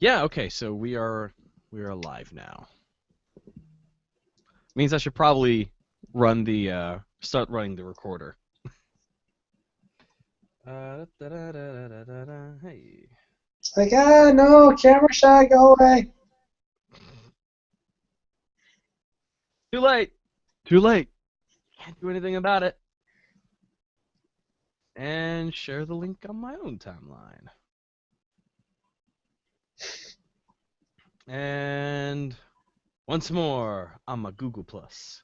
Yeah, okay, so we are live now. Means I should probably run the start running the recorder. Hey. It's like, no, camera shy, go away. Too late. Too late. Can't do anything about it. And share the link on my own timeline. And once more on my Google Plus.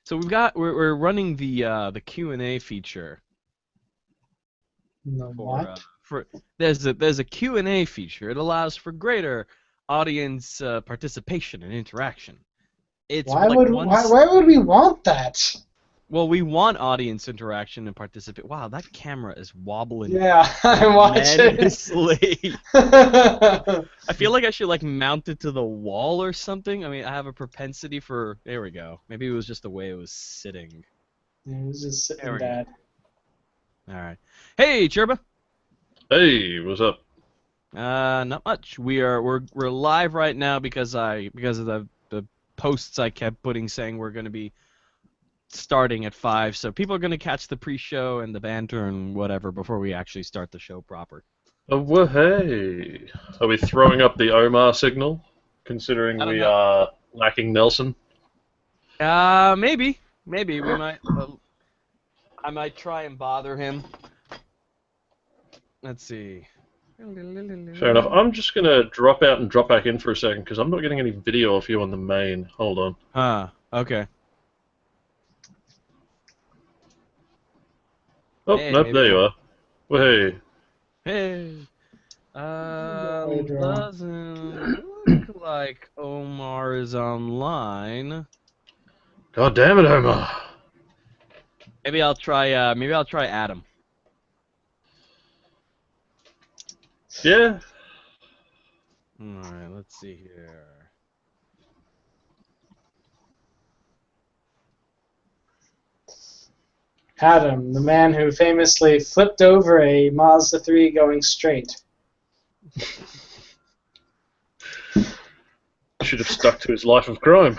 So we're running the Q&A feature. What? There's a Q&A feature. It allows for greater audience participation and interaction. It's Why like why would we want that? Well, we want audience interaction and participate. Wow, that camera is wobbling. Yeah, I'm watching. Menacingly. I feel like I should like mount it to the wall or something. I mean, I have a propensity for. There we go. Maybe it was just the way it was sitting. It was just There sitting we bad. All right. Hey, Churba. Hey, what's up? Not much. We're live right now because of the posts I kept putting saying we're going to be starting at 5, so people are going to catch the pre-show and the banter and whatever before we actually start the show proper. Oh, well, hey. Are we throwing up the Omar signal, considering I don't we know. are lacking Nelson? Maybe we might. I might try and bother him. Let's see. Fair enough. I'm just going to drop out and drop back in for a second, because I'm not getting any video of you on the main. Hold on. Okay. Oh, Hey, nope, there you are. Well, hey. Hey. It Doesn't look like Omar is online. God damn it, Omar. Maybe I'll try Adam. Yeah? Alright, let's see here. Adam, the man who famously flipped over a Mazda 3 going straight. Should have stuck to his life of crime.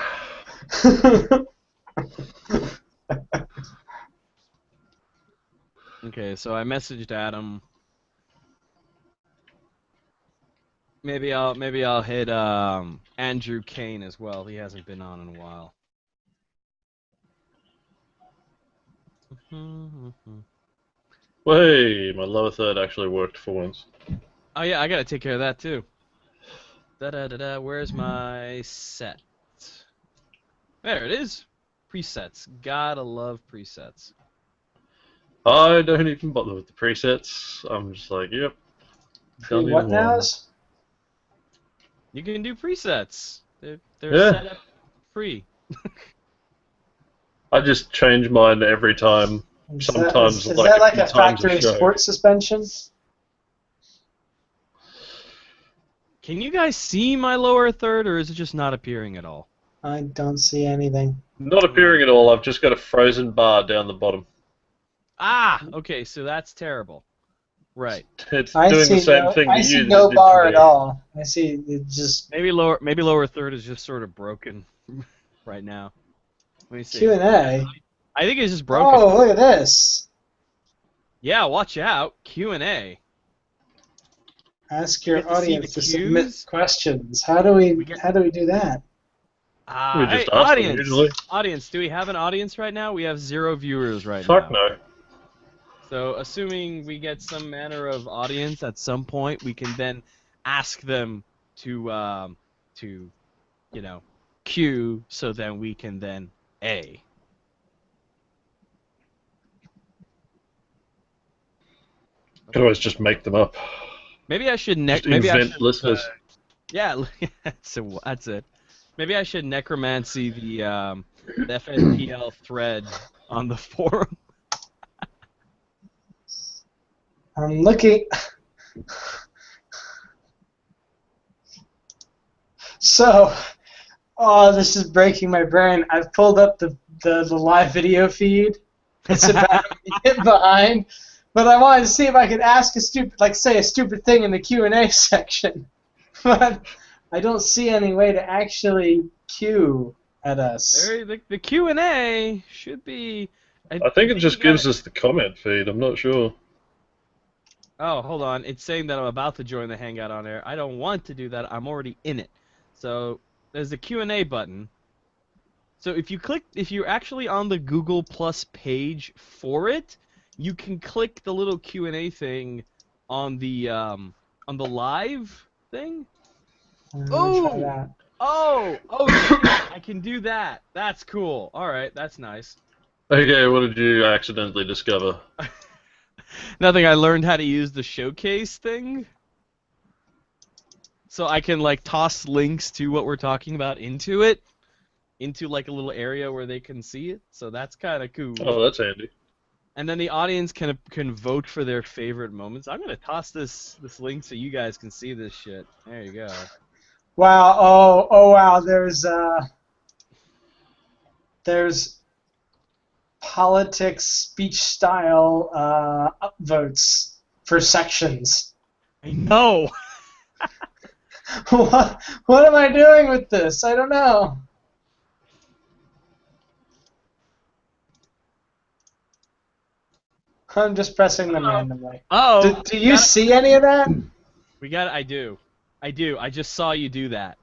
Okay, so I messaged Adam. Maybe I'll hit Andrew Kane as well. He hasn't been on in a while. Well, hey, my lower third actually worked for once. Oh yeah, I gotta take care of that too. Where's my set? There it is. Presets. Gotta love presets. I don't even bother with the presets. I'm just like, yep. Done What in now? one. You can do presets. They're Yeah. set up free. I just change mine every time. Sometimes, is like that like few a times factory show. sport suspension? Can you guys see my lower third, or is it just not appearing at all? I don't see anything. Not appearing at all. I've just got a frozen bar down the bottom. Ah, okay, so that's terrible. Right. It's doing the same thing I to see you no that it did bar to at me. all. I see it just Maybe lower third is just sort of broken right now. Let me see. Q&A. I think it's just broken. Oh, look at this. Yeah, watch out. Q&A. Ask You your get to see audience the to submit cues. questions. How do we do that? We just Hey, ask them audience. usually. Audience, do we have an audience right now? We have 0 viewers right Fuck now. no. So, assuming we get some manner of audience at some point, we can then ask them to you know, queue, so then we can then A. Could always just make them up. Maybe I should Just invent listeners. Yeah, that's it. Maybe I should necromancy the FNPL thread on the forum. I'm looking. So, oh, this is breaking my brain. I've pulled up the the live video feed. It's about a minute behind. But I wanted to see if I could ask a stupid thing in the Q&A section. But I don't see any way to actually cue at us. The Q&A should be... I think it just gives us the comment feed. I'm not sure. Oh, hold on. It's saying that I'm about to join the Hangout on air. I don't want to do that. I'm already in it. So there's a Q&A button. So if you're actually on the Google Plus page for it, you can click the little Q&A thing on the live thing. Try that. Shit, I can do that. That's cool. All right, that's nice. Okay, what did you accidentally discover? Nothing. I learned how to use the showcase thing, so I can like toss links to what we're talking about into like a little area where they can see it. So that's kind of cool. Oh, that's handy. And then the audience can vote for their favorite moments. I'm gonna toss this link so you guys can see this shit. There you go. Wow! Oh wow! There's politics speech style upvotes for sections. I know. What am I doing with this? I don't know. I'm just pressing them randomly. Oh. Do you see any of that? I do. I just saw you do that.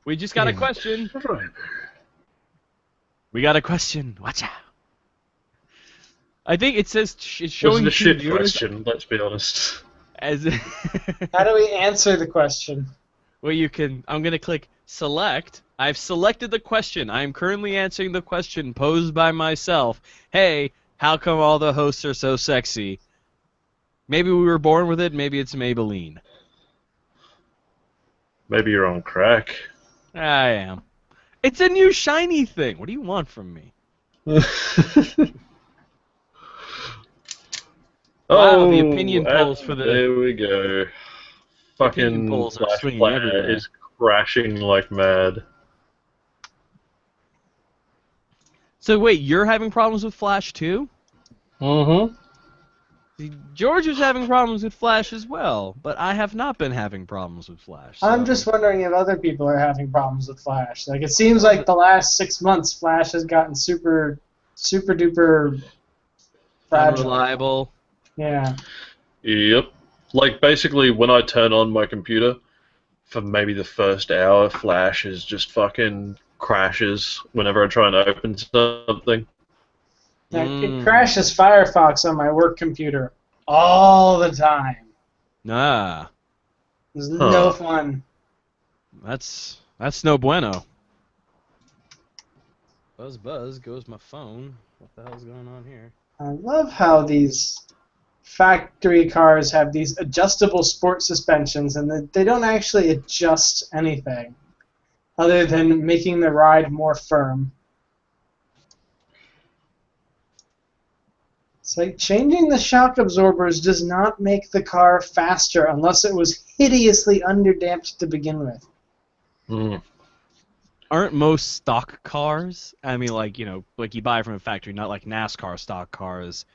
We just got a question. We got a question. Watch out. I think it says it's showing Wasn't a shit viewers question, let's be honest. as How do we answer the question? well, I'm going to click select. I've selected the question. I am currently answering the question posed by myself. Hey, how come all the hosts are so sexy? Maybe we were born with it, maybe it's Maybelline. Maybe you're on crack. I am. It's a new shiny thing. What do you want from me? Wow, the opinion polls for the... There we go. Fucking polls are Flash swinging Player everywhere. is crashing like mad. So wait, you're having problems with Flash too? Mm-hmm. See, George is having problems with Flash as well, but I have not been having problems with Flash. So. I'm just wondering if other people are having problems with Flash. Like, it seems like the last 6 months, Flash has gotten super duper fragile. Unreliable. Yeah. Yep. Like, basically, when I turn on my computer, for maybe the first hour, Flash is just fucking crashes whenever I try and open something. It crashes Firefox on my work computer all the time. Nah. It's no fun. That's no bueno. Buzz goes my phone. What the hell's going on here? I love how these factory cars have these adjustable sport suspensions, and they don't actually adjust anything other than making the ride more firm. It's like changing the shock absorbers does not make the car faster unless it was hideously underdamped to begin with. Mm. Aren't most stock cars, I mean, like you buy from a factory, not like NASCAR stock cars,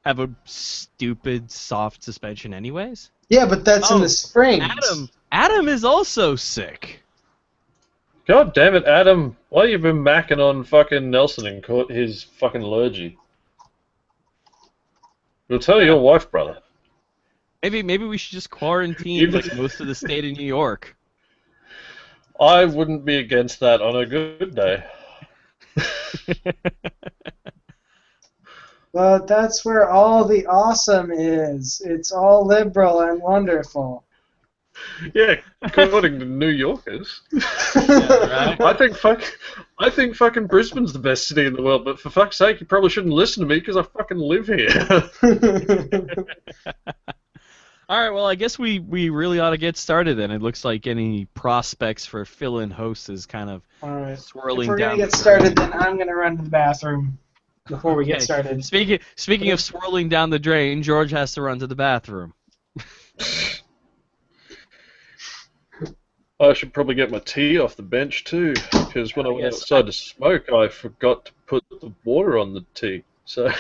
have a stupid soft suspension anyways? Yeah, but that's in the springs. Adam is also sick. God damn it, Adam. Why you been macking on fucking Nelson and caught his fucking allergy? You'll tell your wife, brother. Maybe we should just quarantine like most of the state of New York. I wouldn't be against that on a good day. But that's where all the awesome is. It's all liberal and wonderful. Yeah, according to New Yorkers. Yeah, right? I think fucking Brisbane's the best city in the world, but for fuck's sake, you probably shouldn't listen to me because I fucking live here. All right, well, I guess we really ought to get started then. It looks like any prospects for fill-in hosts is kind of All right. swirling If we're down. going to get started, then I'm going to run to the bathroom before we get Okay. started. Speaking of swirling down the drain, George has to run to the bathroom. I should probably get my tea off the bench too, because when I went Yes, outside to smoke, I forgot to put the water on the tea. So,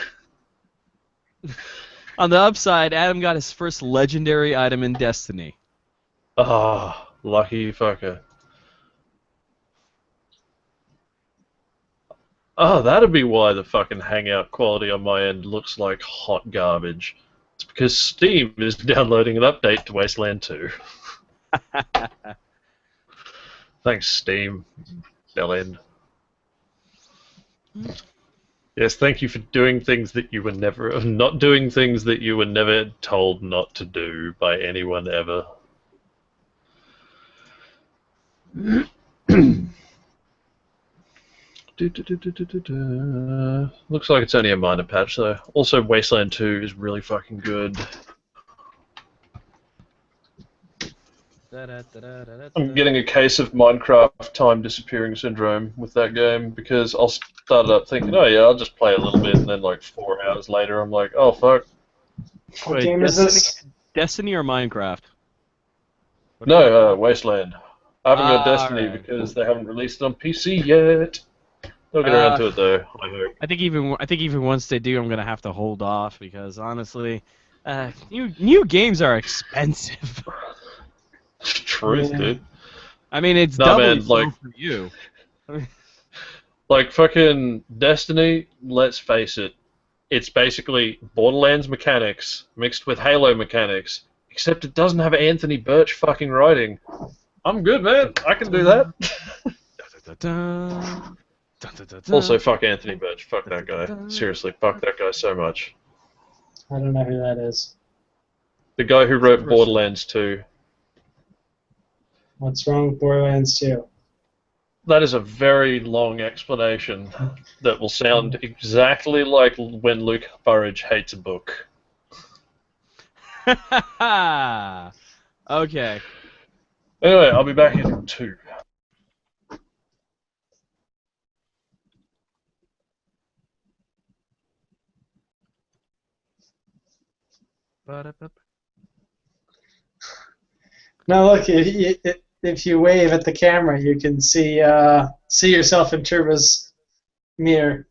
on the upside, Adam got his first legendary item in Destiny. lucky fucker. Oh, that'd be why the fucking hangout quality on my end looks like hot garbage. It's because Steam is downloading an update to Wasteland 2. Thanks, Steam. Bellend. Yes, thank you for doing things that you were never... not doing things that you were never told not to do by anyone ever. Looks like it's only a minor patch though. Also, Wasteland 2 is really fucking good. I'm getting a case of Minecraft time disappearing syndrome with that game because I'll start it up thinking, oh yeah, I'll just play a little bit, and then like 4 hours later I'm like, oh fuck. What Wait, game is this? Destiny or Minecraft? No, Wasteland. I haven't got Destiny right. because they haven't released it on PC yet. They'll get around to it though, I hope. I think even once they do, I'm gonna have to hold off because honestly, new games are expensive. Truth, Yeah. dude. I mean, it's No, doubly man, so like- for you. Like fucking Destiny, let's face it, it's basically Borderlands mechanics mixed with Halo mechanics, except it doesn't have Anthony Birch fucking writing. I'm good, man. I can do that. Also, fuck Anthony Birch. Fuck that guy. Seriously, fuck that guy so much. I don't know who that is. The guy who wrote Borderlands 2. What's wrong with Borderlands 2? That is a very long explanation that will sound exactly like when Luke Burridge hates a book. Okay. Anyway, I'll be back in 2. Now look, if you wave at the camera, you can see yourself in Churba's mirror.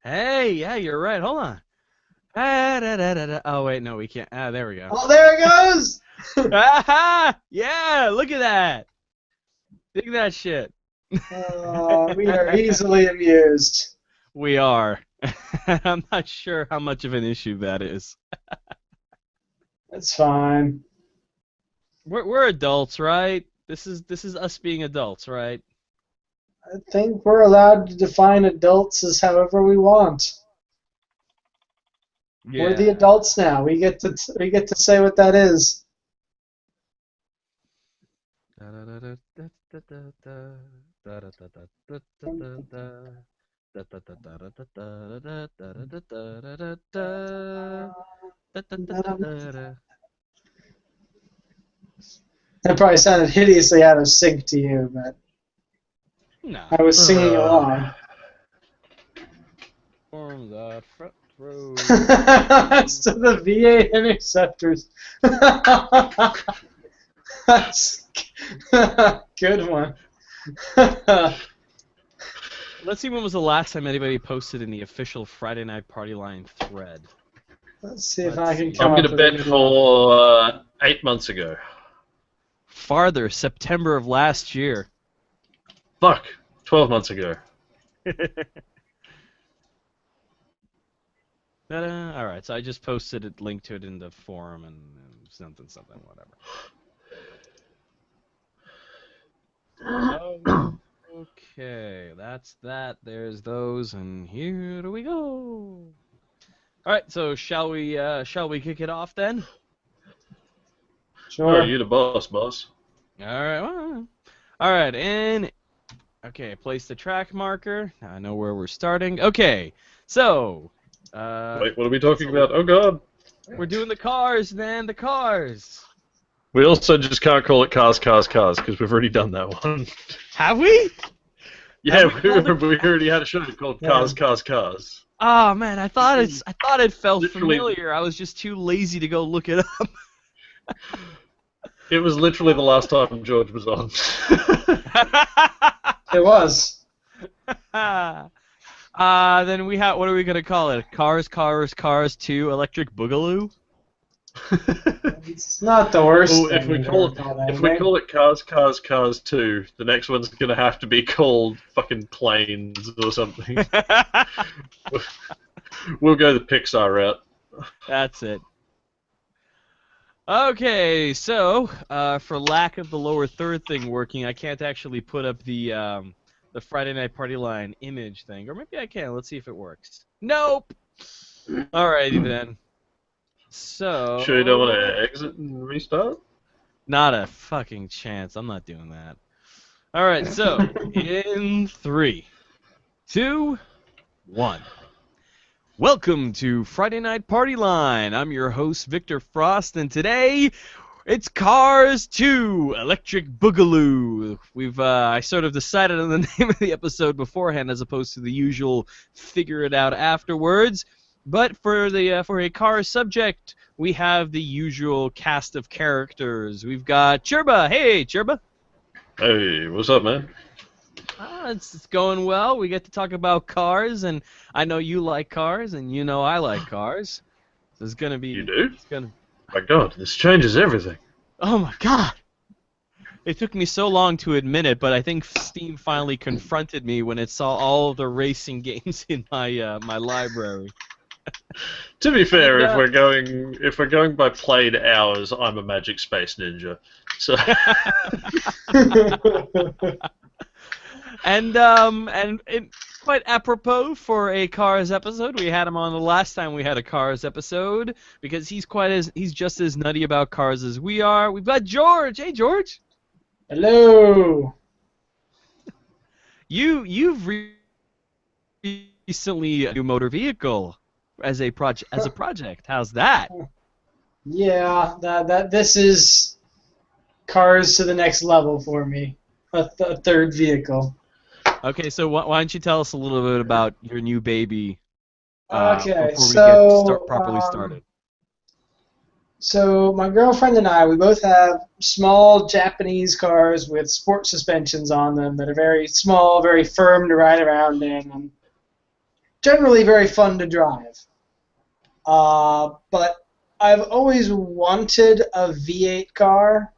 Hey, yeah, you're right. Hold on. Oh wait, no, we can't. There we go. Oh, there it goes! Yeah, look at that. Dig that shit. We are easily amused. We are. I'm not sure how much of an issue that is. That's fine. We're adults, right? This is us being adults, right? I think we're allowed to define adults as however we want. Yeah. We're the adults now. We get to say what that is. That probably sounded hideously out of sync to you, but No. I was singing along. Form the front row. That's to the V8 interceptors. That's good one. Let's see when was the last time anybody posted in the official Friday Night Party Line thread. Let's see if Let's I can see. come I'm up going to with a bet good one. for 8 months ago. Farther, September of last year. Fuck, 12 months ago. Alright, so I just posted a link to it in the forum and something, whatever. Okay, that's that. There's those, and here do we go. Alright, so shall we kick it off then? Sure. Oh, you're the boss. Alright, well, alright, and okay, place the track marker. Now I know where we're starting. Okay, so Wait, what are we talking about? Oh god. we're doing the cars, man, the cars. We also just can't call it cars, because we've already done that one. Have we? Yeah, Have we called it- we already had a show called Cars. Oh man, I thought it felt Literally- familiar. I was just too lazy to go look it up. It was literally the last time George was on. It was. Then we have. What are we gonna call it? Cars 2 Electric Boogaloo. It's not the worst Well, thing we've ever called if we anything. call it Cars 2, the next one's gonna have to be called fucking Planes or something. We'll go the Pixar route. That's it. Okay, so for lack of the lower third thing working, I can't actually put up the Friday Night Party Line image thing, or maybe I can. Let's see if it works. Nope. Alrighty then. So. Sure you don't want to exit and restart? Not a fucking chance. I'm not doing that. Alright, so in 3, 2, 1. Welcome to Friday Night Party Line. I'm your host, Victor Frost, and today it's Cars 2 Electric Boogaloo. I sort of decided on the name of the episode beforehand as opposed to the usual figure it out afterwards. But for a Cars subject, we have the usual cast of characters. We've got Churba. Hey, Churba. Hey, what's up, man? It's going well. We get to talk about cars, and I know you like cars, and you know I like cars. So it's gonna be. You do? It's gonna. My God, this changes everything. Oh my God! It took me so long to admit it, but I think Steam finally confronted me when it saw all the racing games in my library. To be fair, And, if we're going by played hours, I'm a Magic Space Ninja. So and it, quite apropos for a Cars episode, we had him on the last time we had a Cars episode because he's just as nutty about cars as we are. We've got George. Hey, George. Hello. You've recently a new motor vehicle as a project. How's that? Yeah, that this is Cars to the next level for me. A third vehicle. Okay, so why don't you tell us a little bit about your new baby Okay, before we so get properly started? So my girlfriend and I, we both have small Japanese cars with sport suspensions on them that are very small, very firm to ride around in, and generally very fun to drive. But I've always wanted a V8 car.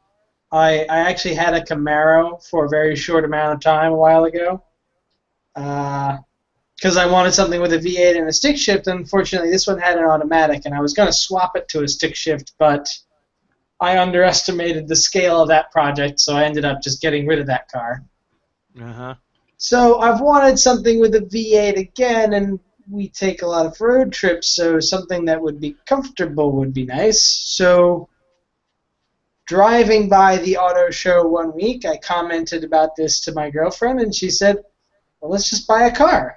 I actually had a Camaro for a very short amount of time a while ago. Because I wanted something with a V8 and a stick shift. Unfortunately, this one had an automatic, and I was going to swap it to a stick shift, but I underestimated the scale of that project, so I ended up just getting rid of that car. Uh-huh. So I've wanted something with a V8 again, and we take a lot of road trips, so something that would be comfortable would be nice. So driving by the auto show one week, I commented about this to my girlfriend, and she said, well, let's just buy a car.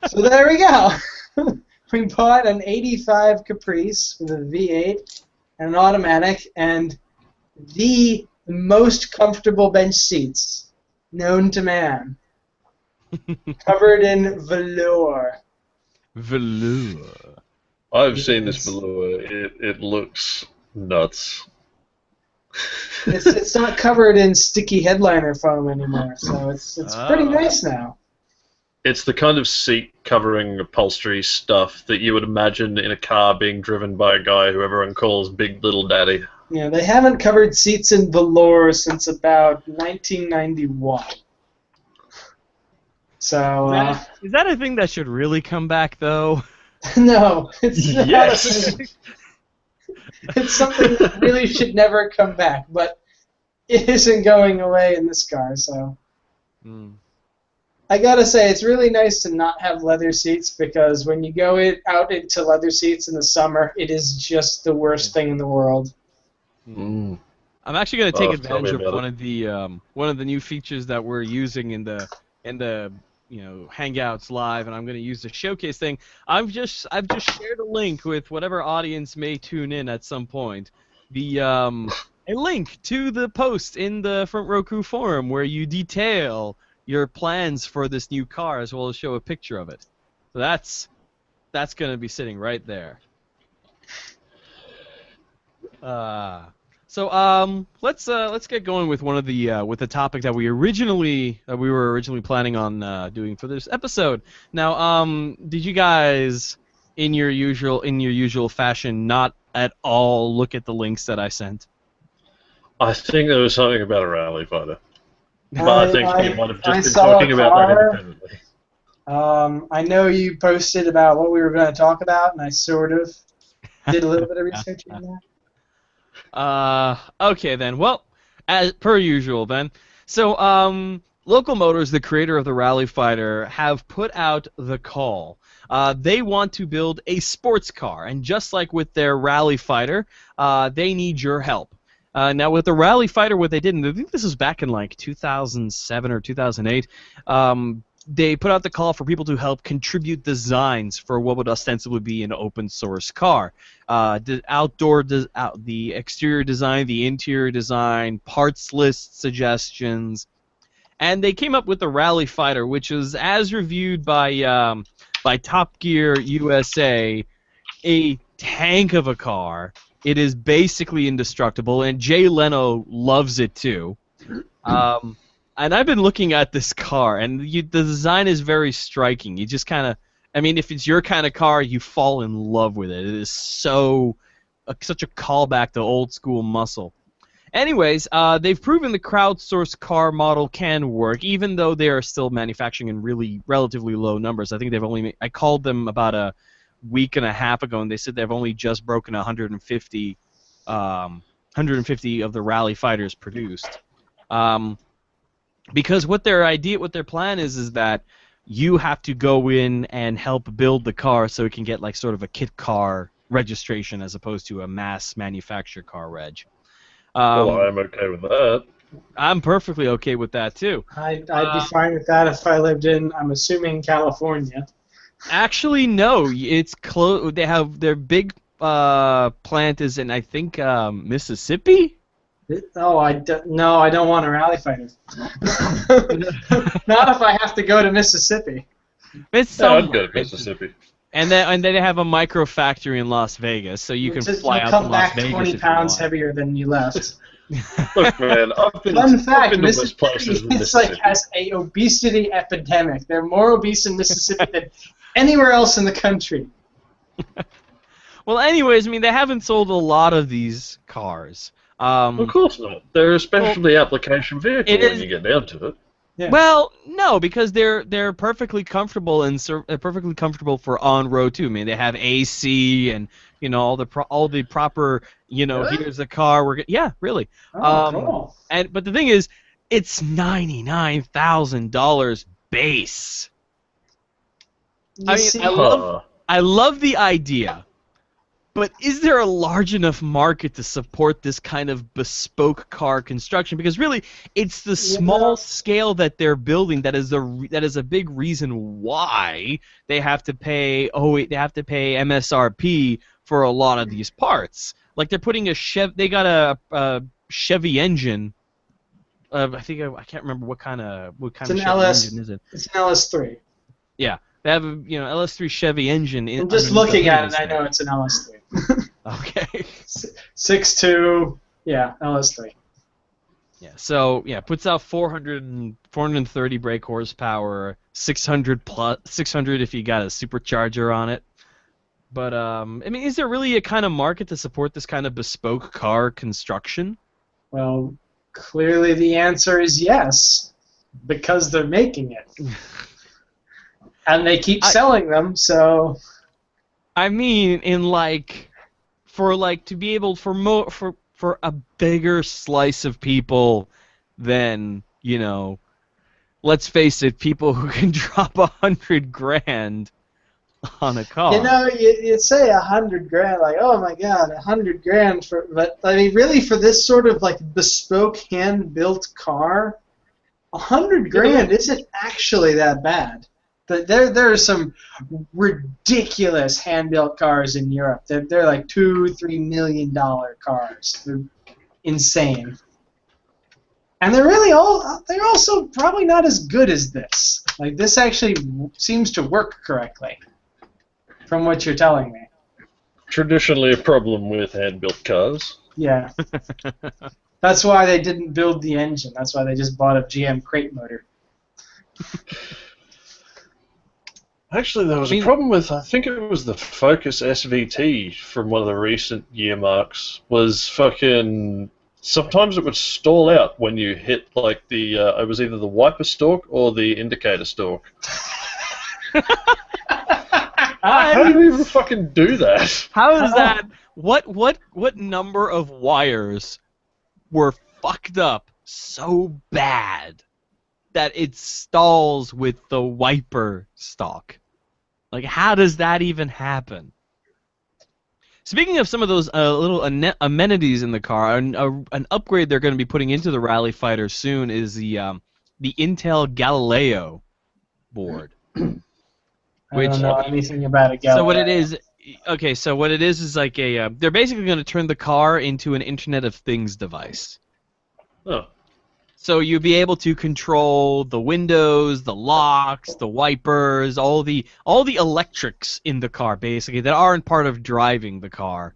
So there we go. We bought an 85 Caprice with a V8 and an automatic and the most comfortable bench seats known to man. Covered in velour. Velour. I've seen this below. It looks nuts. It's not covered in sticky headliner foam anymore, so it's pretty nice now. It's the kind of seat covering upholstery stuff that you would imagine in a car being driven by a guy who everyone calls Big Little Daddy. Yeah, they haven't covered seats in velour since about 1991. So, is that a thing that should really come back, though? no, it's not. Yes. It's something that really should never come back, but it isn't going away in this car, so. Mm. I gotta say, it's really nice to not have leather seats because when you go out into leather seats in the summer, it is just the worst thing in the world. Mm. I'm actually going to take Tell me advantage of about one of the new features that we're using in the Hangouts Live, and I'm going to use the showcase thing. I've just shared a link with whatever audience may tune in at some point. A link to the post in the Front Row Crew forum where you detail your plans for this new car as well as show a picture of it. So that's going to be sitting right there. Let's get going with one of the with the topic that we were originally planning on doing for this episode. Now, did you guys in your usual fashion not at all look at the links that I sent? I think there was something about a rally fighter. But I think you might have I just been saw a talking about that car. independently. I know you posted about what we were going to talk about, and I sort of did a little bit of research on that. Okay then. Well, as per usual then. So, Local Motors, the creator of the Rally Fighter, have put out the call. They want to build a sports car, and just like with their Rally Fighter, they need your help. Now, with the Rally Fighter, what they did, and I think this was back in like 2007 or 2008, they put out the call for people to help contribute designs for what would ostensibly be an open source car. The exterior design, the interior design, parts list suggestions, and they came up with the Rally Fighter, which is, as reviewed by Top Gear USA, a tank of a car. It is basically indestructible, and Jay Leno loves it too. And I've been looking at this car, and the design is very striking. You just kind of, I mean, if it's your kind of car, you fall in love with it. It is such a callback to old school muscle. Anyways, they've proven the crowdsourced car model can work, even though they are still manufacturing in relatively low numbers. I think I called them about a week and a half ago, and they said they've only just broken 150 of the Rally Fighters produced. Because what their plan is that you have to go in and help build the car so it can get like sort of a kit car registration as opposed to a mass manufactured car reg. Well, I'm okay with that. I'm perfectly okay with that too. I'd be fine with that if I lived in, I'm assuming, California. Actually, no. It's close. They have their big plant is in, I think, Mississippi. No, I don't want a rally fighter. Not if I have to go to Mississippi. It's I'd go to Mississippi. And then they have a micro factory in Las Vegas, so you can fly out to come Las back Vegas 20 if pounds you want. heavier than you left. Look, man, Fun fact, to worse Mississippi places than it's like Mississippi. has a obesity epidemic. They're more obese in Mississippi than anywhere else in the country. Well, anyways, I mean, they haven't sold a lot of these cars. Of course not. They're a specialty application vehicle when you get down to it. Yeah. Well, no, because they're perfectly comfortable and perfectly comfortable for on road too. I mean, they have AC and all the proper Really? here's the car. Yeah, really. Cool. But the thing is, it's $99,000 base. You see, I love the idea, but is there a large enough market to support this kind of bespoke car construction? Because really, it's the small scale that they're building that is a big reason why they have to pay MSRP for a lot of these parts. Like they're putting they got a Chevy engine. I can't remember what kind of Chevy engine is it? It's an LS3. Yeah. They have a LS3 Chevy engine. I'm just looking at it, and I know it's an LS3. Okay. 6.2, yeah, LS3. Yeah. So puts out 430 brake horsepower, 600 if you got a supercharger on it. But I mean, is there really a kind of market to support this kind of bespoke car construction? Well, clearly the answer is yes, because they're making it. And they keep selling them, so. I mean, to be able for a bigger slice of people than let's face it, people who can drop $100,000 on a car. You say $100,000, like, oh my God, $100,000 but I mean, really, for this sort of like bespoke hand-built car, $100,000 isn't actually that bad. There are some ridiculous hand-built cars in Europe. They're like $2-3 million cars. They're insane, and they're also probably not as good as this. Like this actually seems to work correctly, from what you're telling me. Traditionally, a problem with hand-built cars. Yeah. That's why they didn't build the engine. That's why they just bought a GM crate motor. Actually, there was a problem with, I think it was the Focus SVT from one of the recent year marks, was fucking, sometimes it would stall out when you hit, like, the, it was either the wiper stalk or the indicator stalk. How do you even fucking do that? How is that? What number of wires were fucked up so bad that it stalls with the wiper stalk? Like, how does that even happen? Speaking of some of those little amenities in the car, an upgrade they're going to be putting into the Rally Fighter soon is the Intel Galileo board. I don't know anything about a Galileo. So what it is, okay, so what it is like a, they're basically going to turn the car into an Internet of Things device. Oh. So you'll be able to control the windows, the locks, the wipers, all the electrics in the car, basically, that aren't part of driving the car,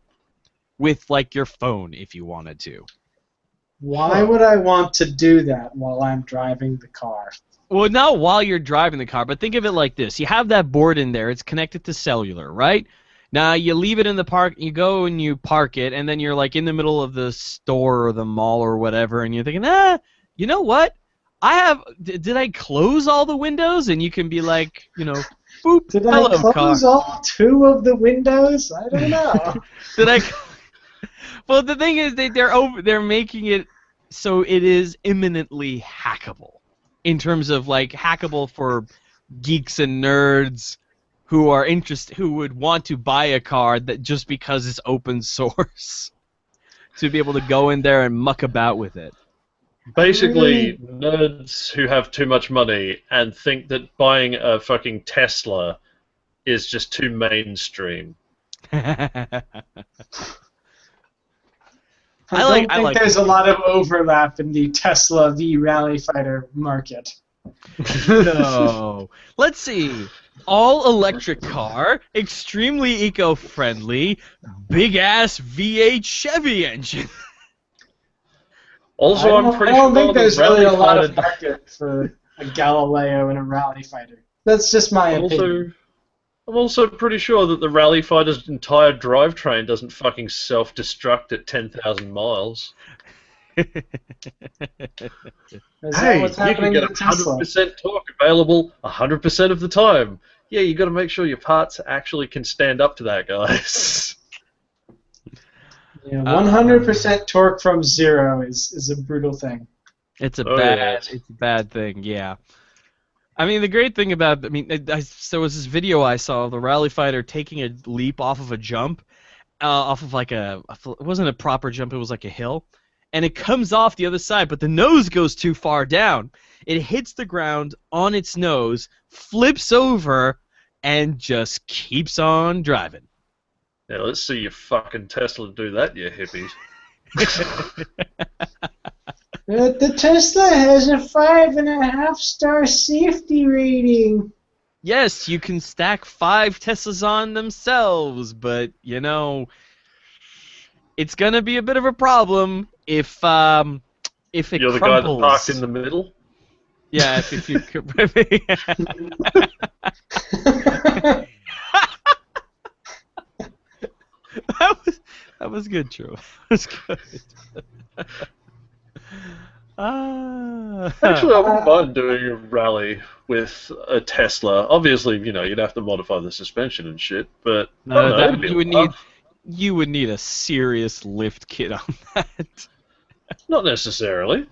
with, like, your phone, if you wanted to. Why would I want to do that while I'm driving the car? Well, not while you're driving the car, but think of it like this. You have that board in there. It's connected to cellular, right? Now, you leave it in the park, you go and you park it, and then you're, like, in the middle of the store or the mall or whatever, and you're thinking, you know what? Did I close all the windows? And you can be like, boop, Did hello, I close car. all 2 of the windows? I don't know. Did I? Well, the thing is, they're making it so it is imminently hackable, in terms of, like, hackable for geeks and nerds who are who would want to buy a car that just because it's open source, to be able to go in there and muck about with it. Basically, nerds who have too much money and think that buying a fucking Tesla is just too mainstream. I don't think there's a lot of overlap in the Tesla v Rally Fighter market. No. Let's see. All-electric car, extremely eco-friendly, big-ass V8 Chevy engine. Also, I'm pretty I sure don't think there's really a lot of Fighter- market for a Galileo and a Rally Fighter. That's just my opinion. I'm also pretty sure that the Rally Fighter's entire drivetrain doesn't fucking self-destruct at 10,000 miles. Is that what's You can happening get to the Tesla? 100% torque available 100% of the time. Yeah, you got to make sure your parts actually can stand up to that, guys. Yeah, 100% torque from 0 is a brutal thing. It's a yes. it's a bad thing, yeah. I mean, the great thing about, there was this video I saw of the Rally Fighter taking a leap off of a jump, off of like it wasn't a proper jump, it was like a hill, and it comes off the other side, but the nose goes too far down. It hits the ground on its nose, flips over, and just keeps on driving. Yeah, let's see your fucking Tesla do that, you hippies. The Tesla has a 5.5-star safety rating. Yes, you can stack 5 Teslas on themselves, but, it's gonna be a bit of a problem if it You're the guy that parked in the middle? Yeah, if you that was good, True. That was good. Actually, I wouldn't mind doing a rally with a Tesla. Obviously, you'd have to modify the suspension and shit, but you would need a serious lift kit on that. Not necessarily.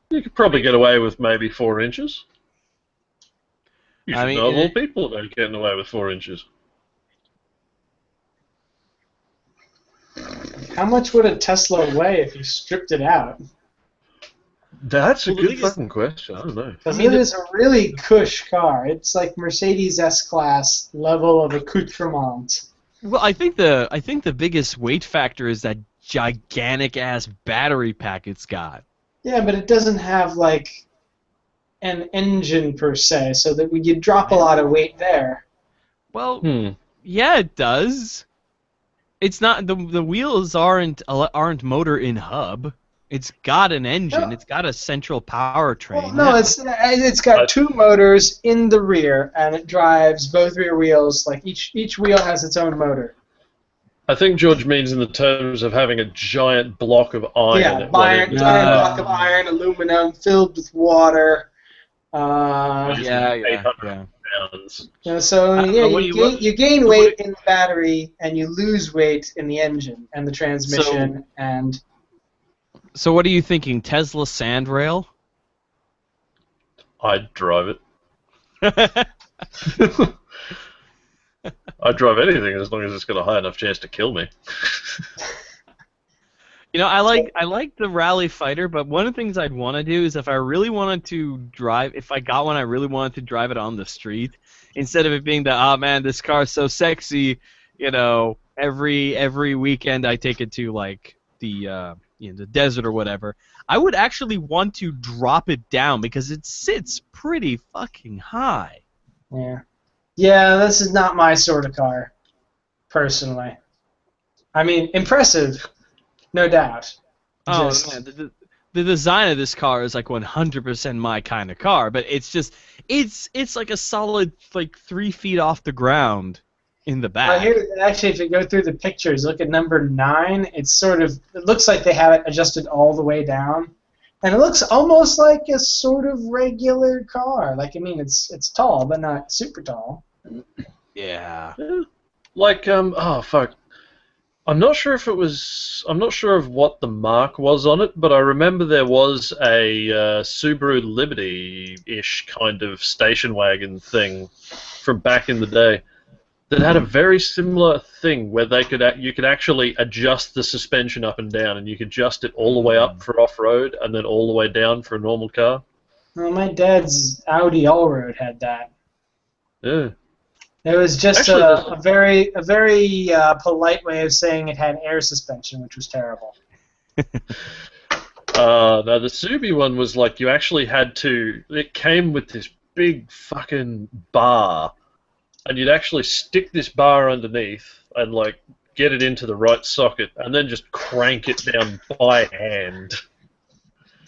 You could probably get away with maybe 4 inches. You should know of all people that are getting away with 4 inches. How much would a Tesla weigh if you stripped it out? That's a good fucking question. I don't know. Because it is a really cush car. It's like Mercedes S-Class level of accoutrement. Well, I think the biggest weight factor is that gigantic ass battery pack it's got. Yeah, but it doesn't have like an engine per se, so that you drop a lot of weight there. Well, yeah, it does. It's not the wheels aren't motor in hub. It's got an engine. No, It's got a central well, powertrain. no, Yeah. it's got I, two motors in the rear, and it drives both rear wheels. Like each wheel has its own motor. I think George means in the terms of having a giant block of iron Yeah, at one end of the giant car. block of iron, aluminum, filled with water. Weighs Yeah, like yeah, 800 yeah. pounds. So I don't yeah, know. What do you you gain so weight in the battery, and you lose weight in the engine and the transmission. And so what are you thinking? Tesla Sandrail? I'd drive it. I'd drive anything as long as it's got a high enough chance to kill me. You know, I like the Rally Fighter, but one of the things I'd want to do is if I really wanted to drive, if I got one, I really wanted to drive it on the street instead of it being the man, this car's so sexy. You know, every weekend I take it to like the desert or whatever. I would actually want to drop it down because it sits pretty fucking high. yeah, this is not my sort of car, personally. I mean, impressive, no doubt. Oh Just man, the design of this car is like 100% my kind of car, but it's just it's like a solid like 3 feet off the ground in the back. here, actually, if you go through the pictures, look at number 9. It looks like they have it adjusted all the way down, and it looks almost like a sort of regular car. Like, I mean, it's tall, but not super tall. Yeah. Like, oh fuck. I'm not sure if it was. I'm not sure of what the mark was on it, but I remember there was a Subaru Liberty-ish kind of station wagon thing from back in the day that had a very similar thing where you could actually adjust the suspension up and down, and you could adjust it all the way up for off-road and then all the way down for a normal car. Well, my dad's Audi Allroad had that. Yeah. It was just Actually, a very polite way of saying it had air suspension, which was terrible. No, the Subi one was like you actually had to. It came with this big fucking bar, and you'd actually stick this bar underneath and like get it into the right socket, and then just crank it down by hand.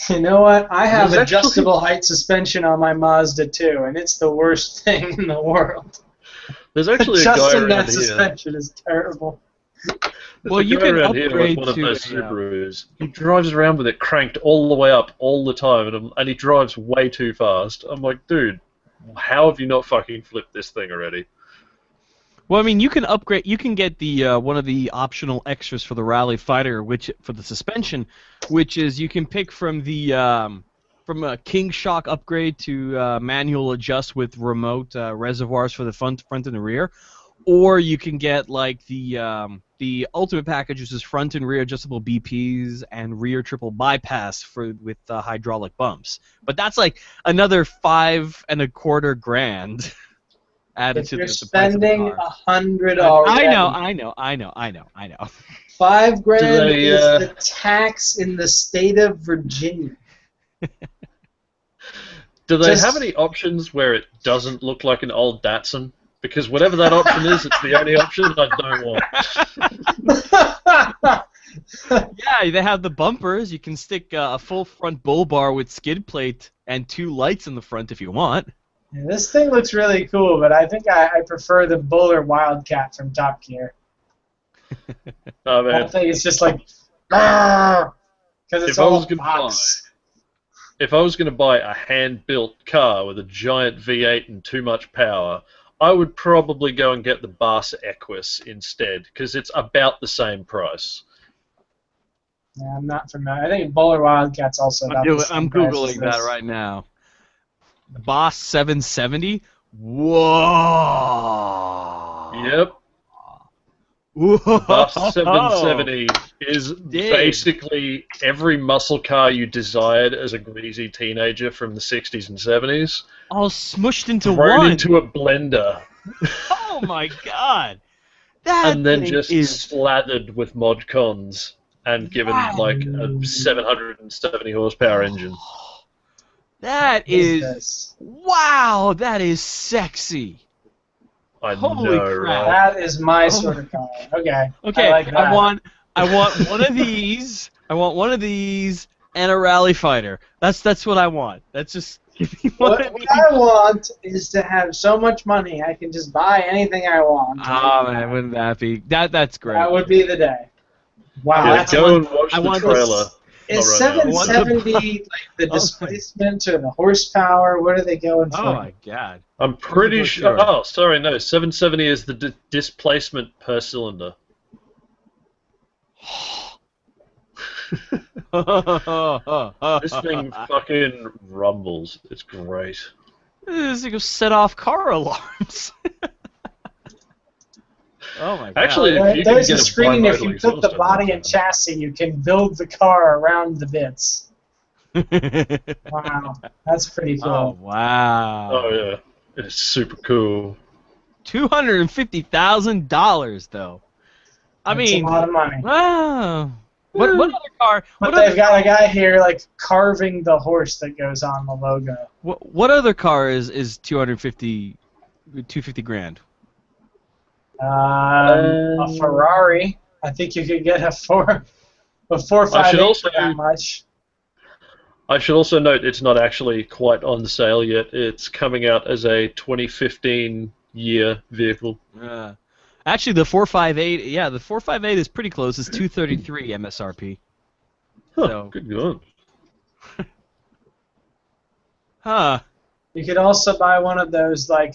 You know what? I have There's adjustable height suspension on my Mazda 2, and it's the worst thing in the world. There's actually a guy Adjusting around that here. suspension is terrible. Well, you Guy can around here with upgrade one of to those a, Subarus. He drives around with it cranked all the way up all the time, and he drives way too fast. I'm like, dude, how have you not fucking flipped this thing already? Well, I mean, you can upgrade. You can get the one of the optional extras for the Rally Fighter, which for the suspension, which is you can pick from from a King Shock upgrade to manual adjust with remote reservoirs for the front and the rear, or you can get like the ultimate package, which is front and rear adjustable BPs and rear triple bypass with hydraulic bumps. But that's like another $5,250 added If to you're the price of the spending car. $100 already, I know. $5,000 they, is the tax in the state of Virginia. Do they Just- have any options where it doesn't look like an old Datsun? Because whatever that option is, it's the only option I don't want. Yeah, they have the bumpers. You can stick a full front bull bar with skid plate and 2 lights in the front if you want. Yeah, this thing looks really cool, but I think I prefer the Buller Wildcat from Top Gear. Oh man, I think it's just like, because it's If I all was gonna box. if I was going to buy a hand-built car with a giant V8 and too much power, I would probably go and get the Barca Equus instead, because it's about the same price. Yeah, I'm not familiar. I think Buller Wildcat's also about the same I'm price as googling that this. right now. Boss 770. Whoa. Yep. Whoa. Buff 770 is Dang. basically every muscle car you desired as a greasy teenager from the 60s and 70s, All smushed into thrown one. into a blender, Oh my god. That and then thing just is slathered with mod cons and given like a 770 horsepower engine. that What is is this? wow, that is sexy. I Holy know, crap. right? That is my Oh sort of car. Okay. Okay, I like that. I want one of these. I want one of these and a rally fighter. That's what I want. That's just give me one What of these. I want is to have so much money I can just buy anything I want. Oh man, wouldn't that be that's great. That would be the day. Wow, Yeah, that's go and watch I the want trailer. is Not right now. 770 like the Oh. displacement or the horsepower? What are they going for? Oh my god. I'm pretty Double sure. sure. Oh, sorry, no. 770 is the displacement per cylinder. This thing fucking rumbles. It's great. This thing will set off car alarms. Oh my god. Actually, if you can There's a get a screen. If bimodal you put the exhaust, body I'd and chassis, you can build the car around the bits. oh Wow, that's pretty cool. wow. Oh yeah, it's super cool. $250,000 though. I That's mean, a lot of money. wow. What other car? But What they've other, got a guy here like carving the horse that goes on the logo. what other car is 250 grand? A Ferrari. I think you could get a 458 for that much. I should also note it's not actually quite on sale yet. It's coming out as a 2015 year vehicle. Actually, the 458, yeah, the 458 is pretty close. It's 233 MSRP. Huh, So, good going. huh? You could also buy one of those like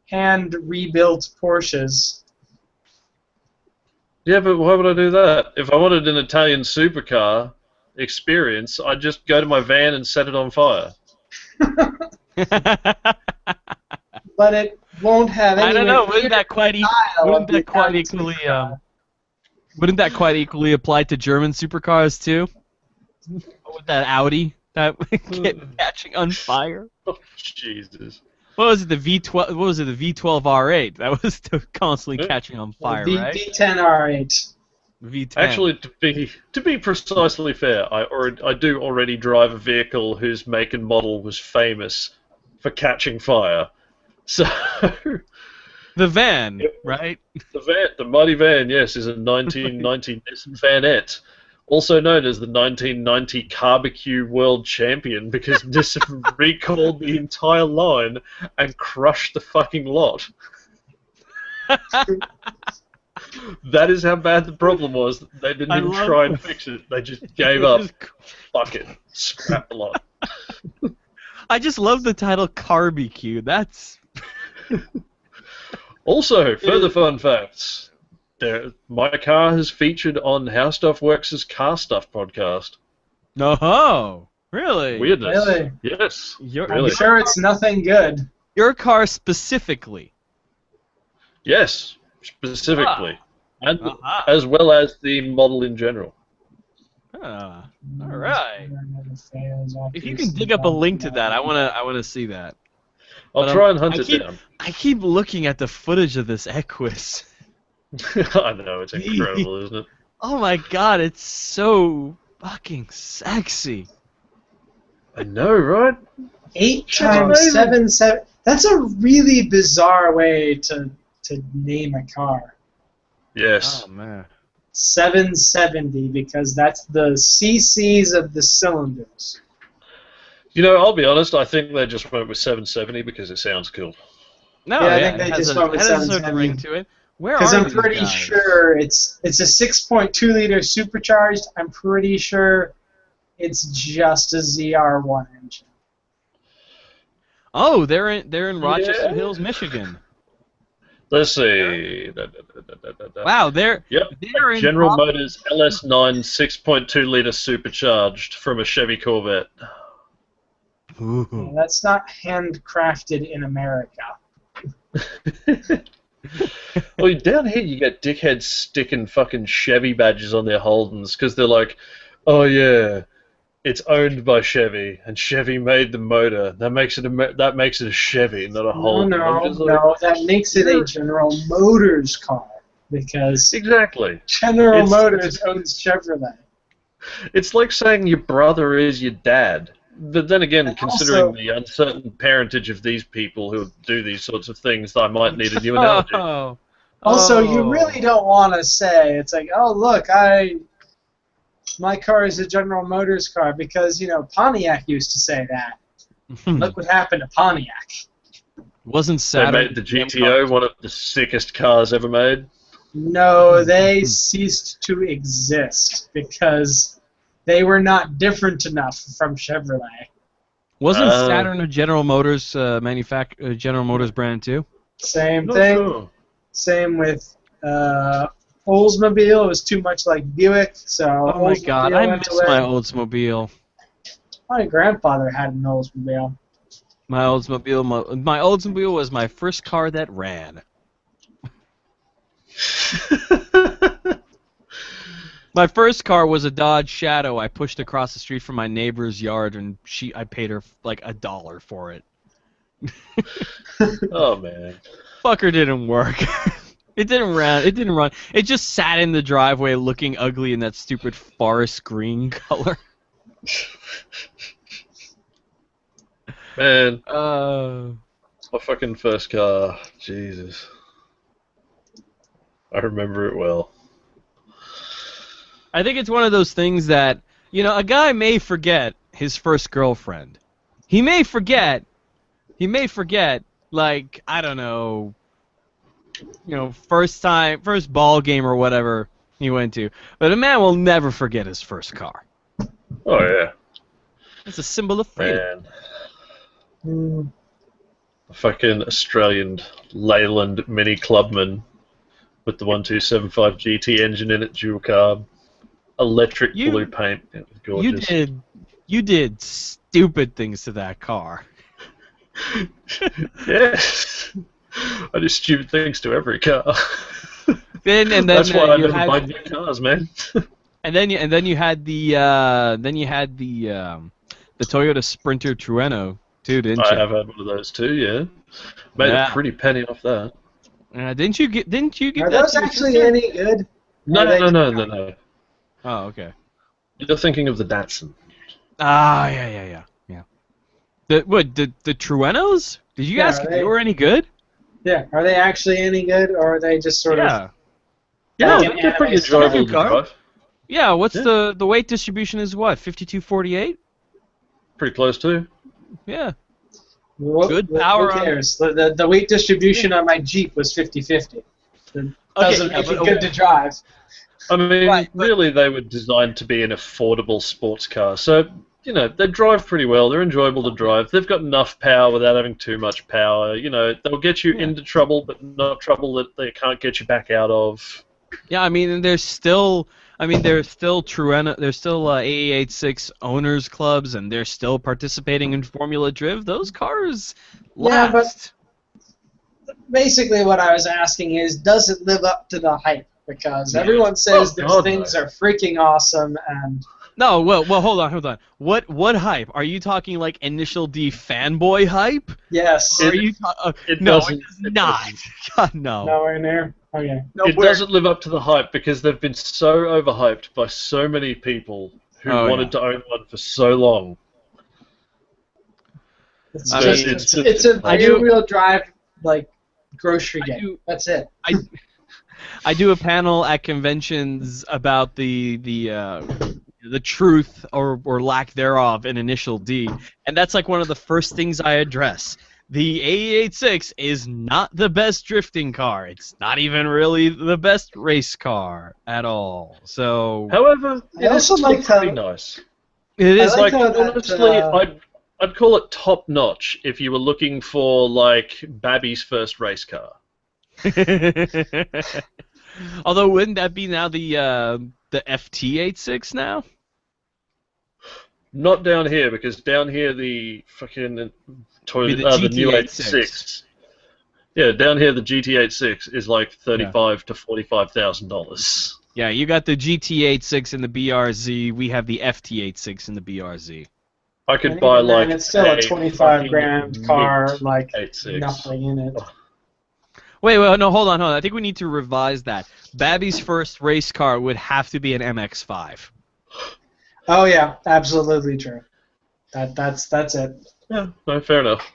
hand rebuilt Porsches. Yeah, but why would I do that? If I wanted an Italian supercar experience, I'd just go to my van and set it on fire. But it won't have any. I don't know. Wouldn't that quite equally apply to German supercars too? With that Audi that catching on fire. Oh, Jesus. What was it? The V12? What was it? The V12 R8 that was constantly catching on fire, right? V10 R8. V10. Actually, to be precisely fair, I do already drive a vehicle whose make and model was famous for catching fire. So the van, right? the mighty van, yes, is a 1990 Nissan Vanette, also known as the 1990 Barbecue World Champion because Nissan recalled the entire line and crushed the fucking lot. That is how bad the problem was. They didn't even try and fix it. They just gave up. Fuck it. Scrap the lot. I just love the title Barbecue. That's... Also, further fun facts. My car has featured on How Stuff Works' Car Stuff podcast. Oh, really? Weirdness. Really? Yes. I'm sure it's nothing good. Your car specifically. Yes, specifically. And as well as the model in general. All right. If you can dig up a link to that, I wanna see that. I'll try and hunt it down. I keep looking at the footage of this Equus. I know, it's incredible, isn't it? Oh my god, it's so fucking sexy. I know, right? 8 times 7. That's a really bizarre way to name a car. Yes. Oh man. 770 because that's the cc's of the cylinders. You know, I'll be honest, I think they just went with 770 because it sounds cool. No, I think they just went with 770 ring to it. Where are because I'm these pretty guys? sure it's a 6.2 liter supercharged. I'm pretty sure it's just a ZR1 engine. Oh, they're in Rochester Hills, Michigan. Let's see. Wow, they're in General Motors LS9 6.2 liter supercharged from a Chevy Corvette. Well, that's not handcrafted in America. Well, down here you get dickheads sticking fucking Chevy badges on their Holdens because they're like, oh yeah, it's owned by Chevy and Chevy made the motor. That makes it a Chevy, not a Holden. No, that makes it a General Motors car because exactly. General Motors owns Chevrolet. It's like saying your brother is your dad. But then again, And considering also, the uncertain parentage of these people who do these sorts of things, I might need a new analogy. Oh. also, you Oh. really don't want to say it's like, oh look, my car is a General Motors car because Pontiac used to say that. Look what happened to Pontiac. Wasn't They Saturn made the GTO one of the sickest cars ever made. No, they ceased to exist because they were not different enough from Chevrolet. Wasn't Saturn a General Motors General Motors brand too? Same Not thing. sure. Same with Oldsmobile. It was too much like Buick, so Oh my God, I went miss away. my Oldsmobile. My grandfather had an Oldsmobile. My Oldsmobile was my first car that ran. My first car was a Dodge Shadow I pushed across the street from my neighbor's yard, and I paid her like $1 for it. Oh man. Fucker didn't work. It didn't run. It didn't run. It just sat in the driveway looking ugly in that stupid forest green color. Man, Uh, my fucking first car. Jesus. I remember it well. I think it's one of those things that, a guy may forget his first girlfriend. He may forget, like, I don't know, first ball game or whatever he went to. But a man will never forget his first car. Oh yeah. It's a symbol of freedom. Man. A fucking Australian Leyland Mini Clubman with the 1275 GT engine in it, dual carb, electric blue paint. It was gorgeous. You did stupid things to that car. Yes. I do stupid things to every car. Then That's why I never buy new cars, man. And then you had the Toyota Sprinter Trueno too, didn't you? I have had one of those too, yeah. Made a pretty penny off that. Didn't you get Are that those to your actually sister? any good? No. Oh, okay. You're thinking of the Datsun. Ah, yeah. The Truenos? Did you ask if they were any good? Yeah. Are they actually any good, or are they just sort of? Yeah, Like an they're pretty anime style? enjoyable to drive. Yeah. What's the weight distribution is what? 52-48? Pretty close too. Yeah. Good power. Who cares? The weight distribution on my Jeep was 50-50. It doesn't make it good to drive. I mean, really, they were designed to be an affordable sports car. So, they drive pretty well. They're enjoyable to drive. They've got enough power without having too much power. They'll get you into trouble, but not trouble that they can't get you back out of. Yeah, I mean, there's still Trueno, there's still AA86 owners clubs, and they're still participating in Formula Driv. Those cars last. Yeah, but basically what I was asking is, does it live up to the hype? Because everyone says these things are freaking awesome, and no, well, hold on. What hype? Are you talking like Initial D fanboy hype? Yes. Or are you? No, it does not. God, no. Nowhere near. Okay. It doesn't live up to the hype because they've been so overhyped by so many people who wanted to own one for so long. It's a rear-wheel drive, like, grocery game. That's it. I do a panel at conventions about the truth or lack thereof in Initial D, and that's like one of the first things I address. The AA86 is not the best drifting car. It's not even really the best race car at all. So, however, it is still pretty nice. It is like honestly, I'd call it top notch if you were looking for like Babby's first race car. Although, wouldn't that be now the FT86 now? Not down here, because down here the fucking Toyota, the new 86. Yeah, down here the GT86 is like $35,000 to $45,000. Yeah, you got the GT86 and the BRZ. We have the FT86 and the BRZ. I could buy like it's still a $25,000 car, like 86. nothing in it. Wait, no, hold on. I think we need to revise that. Babby's first race car would have to be an MX-5. Oh yeah, absolutely true. That's it. Yeah, no, fair enough.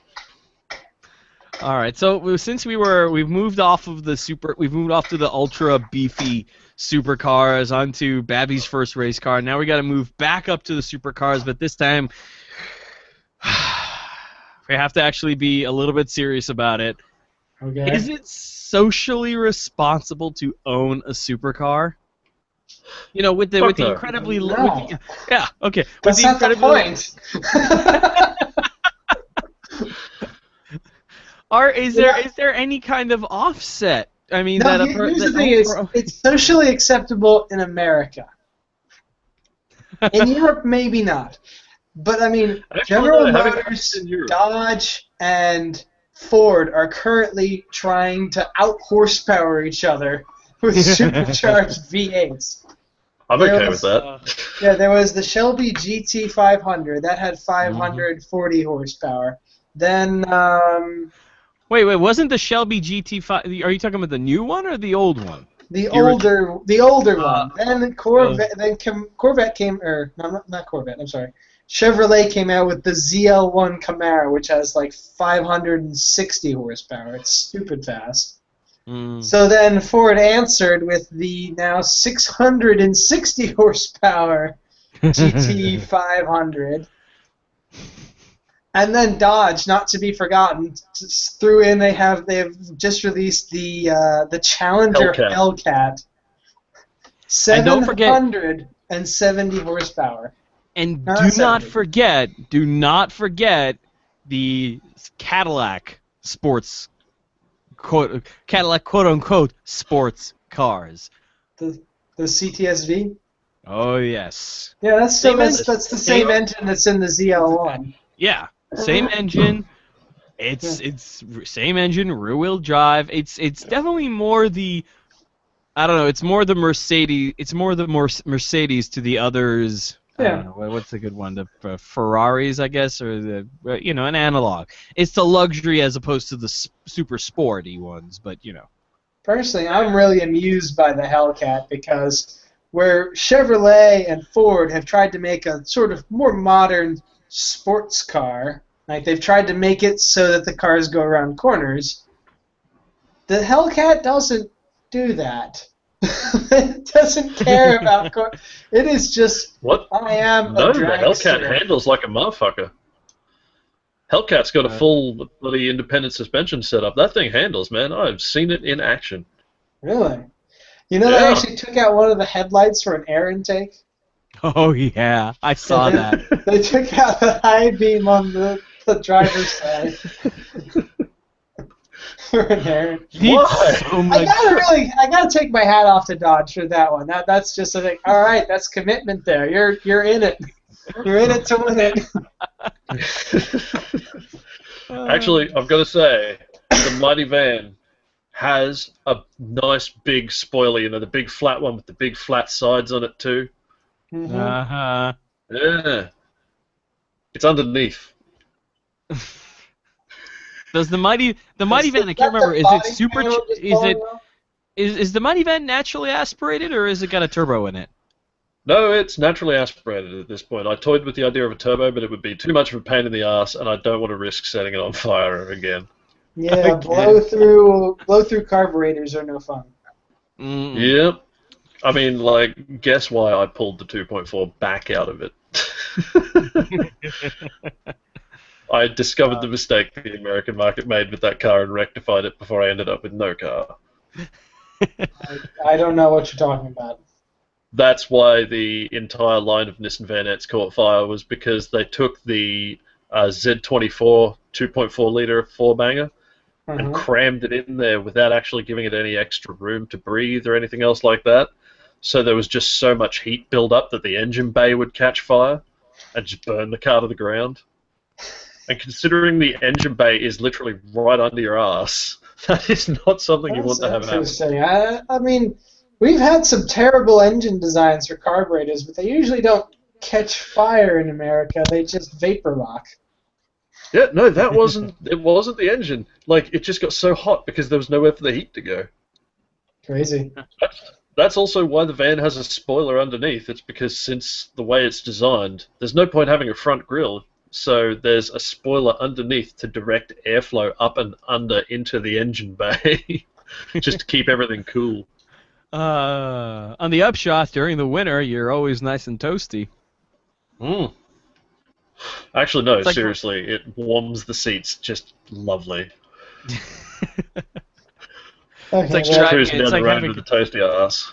All right, so since we've moved off of we've moved off to the ultra beefy supercars onto Babby's first race car. Now we got to move back up to the supercars, but this time we have to actually be a little bit serious about it. Okay. Is it socially responsible to own a supercar? You know, with the incredibly No. yeah, okay. That's not the point. Is there any kind of offset? I mean, No, here's the thing: it's socially acceptable in America. In Europe, maybe not. But I mean, General Motors, Dodge, and Ford are currently trying to out-horsepower each other with supercharged V8s. I'm okay with that. Yeah, there was the Shelby GT500 that had 540 horsepower. Then wait, wasn't the Shelby GT5? Are you talking about the new one or the old one? The older one. Then Corvette. Then Corvette came, or no, not Corvette. I'm sorry. Chevrolet came out with the ZL1 Camaro, which has like 560 horsepower. It's stupid fast. So then Ford answered with the now 660 horsepower GT500. And then Dodge, not to be forgotten, threw in. They have just released the Challenger Hellcat, 770 horsepower. And do not forget the Cadillac sports, Cadillac quote unquote sports cars. The CTSV. Oh yes. Yeah, that's the same engine that's in the ZL1. Yeah, same engine. It's same engine, rear-wheel drive. It's definitely more the, I don't know. It's more the Mercedes. It's more the Mercedes to the others. Yeah. I don't know, what's a good one? The Ferraris, I guess, or the an analog. It's the luxury as opposed to the super sporty ones, but Personally, I'm really amused by the Hellcat because where Chevrolet and Ford have tried to make a sort of more modern sports car, like they've tried to make it so that the cars go around corners, the Hellcat doesn't do that. It doesn't care about it is just what? I am no, a the Hellcat handles like a motherfucker. Hellcat's got a full bloody independent suspension setup. That thing handles, man. I've seen it in action. Really? You know, they actually took out one of the headlights for an air intake. Oh yeah, I saw that. They took out the high beam on the driver's side. For an air. Why? I gotta take my hat off to Dodge for that one. That's just a thing. All right, that's commitment there. You're in it. You're in it to win it. Actually, I've got to say, the Mighty Van has a nice big spoiler. The big flat one with the big flat sides on it too. Mm-hmm. Uh-huh. Yeah. It's underneath. Does the Mighty Van? I can't remember. Is it super? Is the Mighty Van naturally aspirated, or is it got a turbo in it? No, it's naturally aspirated at this point. I toyed with the idea of a turbo, but it would be too much of a pain in the ass, and I don't want to risk setting it on fire again. Yeah, blow through carburetors are no fun. Yep. I mean, guess why I pulled the 2.4 back out of it? I discovered the mistake the American market made with that car and rectified it before I ended up with no car. I don't know what you're talking about. That's why the entire line of Nissan Vanettes caught fire, was because they took the Z24 2.4 litre four-banger and crammed it in there without actually giving it any extra room to breathe or anything else like that. So there was just so much heat build up that the engine bay would catch fire and just burn the car to the ground. And considering the engine bay is literally right under your ass, that is not something you want to have happen. I mean, we've had some terrible engine designs for carburetors, but they usually don't catch fire in America. They just vapor lock. Yeah, no, it wasn't the engine. It just got so hot because there was nowhere for the heat to go. Crazy. That's also why the van has a spoiler underneath. It's because since the way it's designed, there's no point having a front grille. so there's a spoiler underneath to direct airflow up and under into the engine bay, just to keep everything cool. On the upshot, during the winter, you're always nice and toasty. Actually, no, It's like- seriously, it warms the seats just lovely. Okay, like well, Cruising down it's the like road having- with a toasty ass.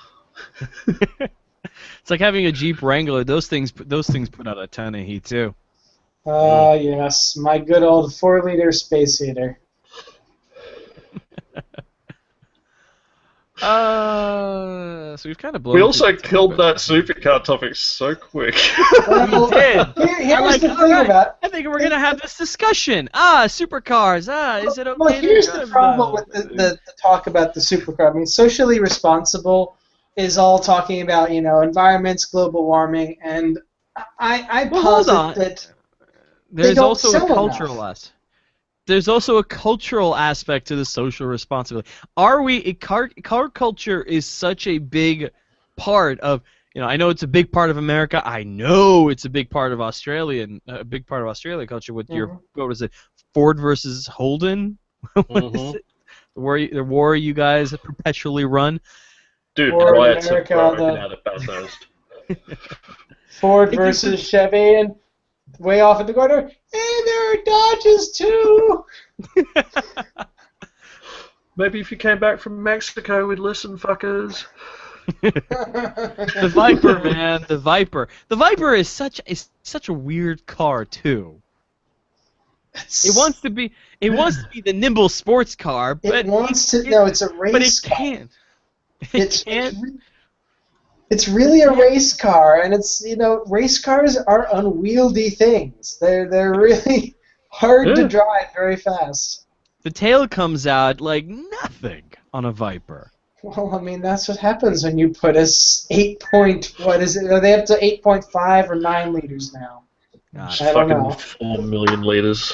It's like having a Jeep Wrangler. Those things put out a ton of heat too. yes, my good old 4-liter space heater. So we've kind of blown. We also through the killed topic. that supercar topic so quick. Well, We did. Here's the thing about. I think we're gonna have this discussion. Supercars. Is it okay? Well, here's to the have, problem with the talk about the supercar. I mean, socially responsible is all talking about, environments, global warming, and I Well, hold posit on. that There's don't also a sell enough. cultural aspect. There's also a cultural aspect to the social responsibility. Car culture is such a big part of, I know it's a big part of America. I know it's a big part of Australia culture with your, what was it, Ford versus Holden? What is it? The war you guys perpetually run. Dude, Ford riots have America, broken the- out at Bathurst. Ford versus Chevy, and way off in the corner, hey, there are Dodges too. Maybe if you came back from Mexico, we'd listen, fuckers. The Viper, man, the Viper. The Viper is such a weird car too. It wants to be the nimble sports car, but It wants to. No, it's a race but it car. can't. It's really a race car, and it's race cars are unwieldy things. They're really hard to drive very fast. The tail comes out like nothing on a Viper. Well, I mean that's what happens when you put a 8 point. What is it? Are they up to 8.5 or 9 liters now? God. I don't Fucking know. 4 million liters.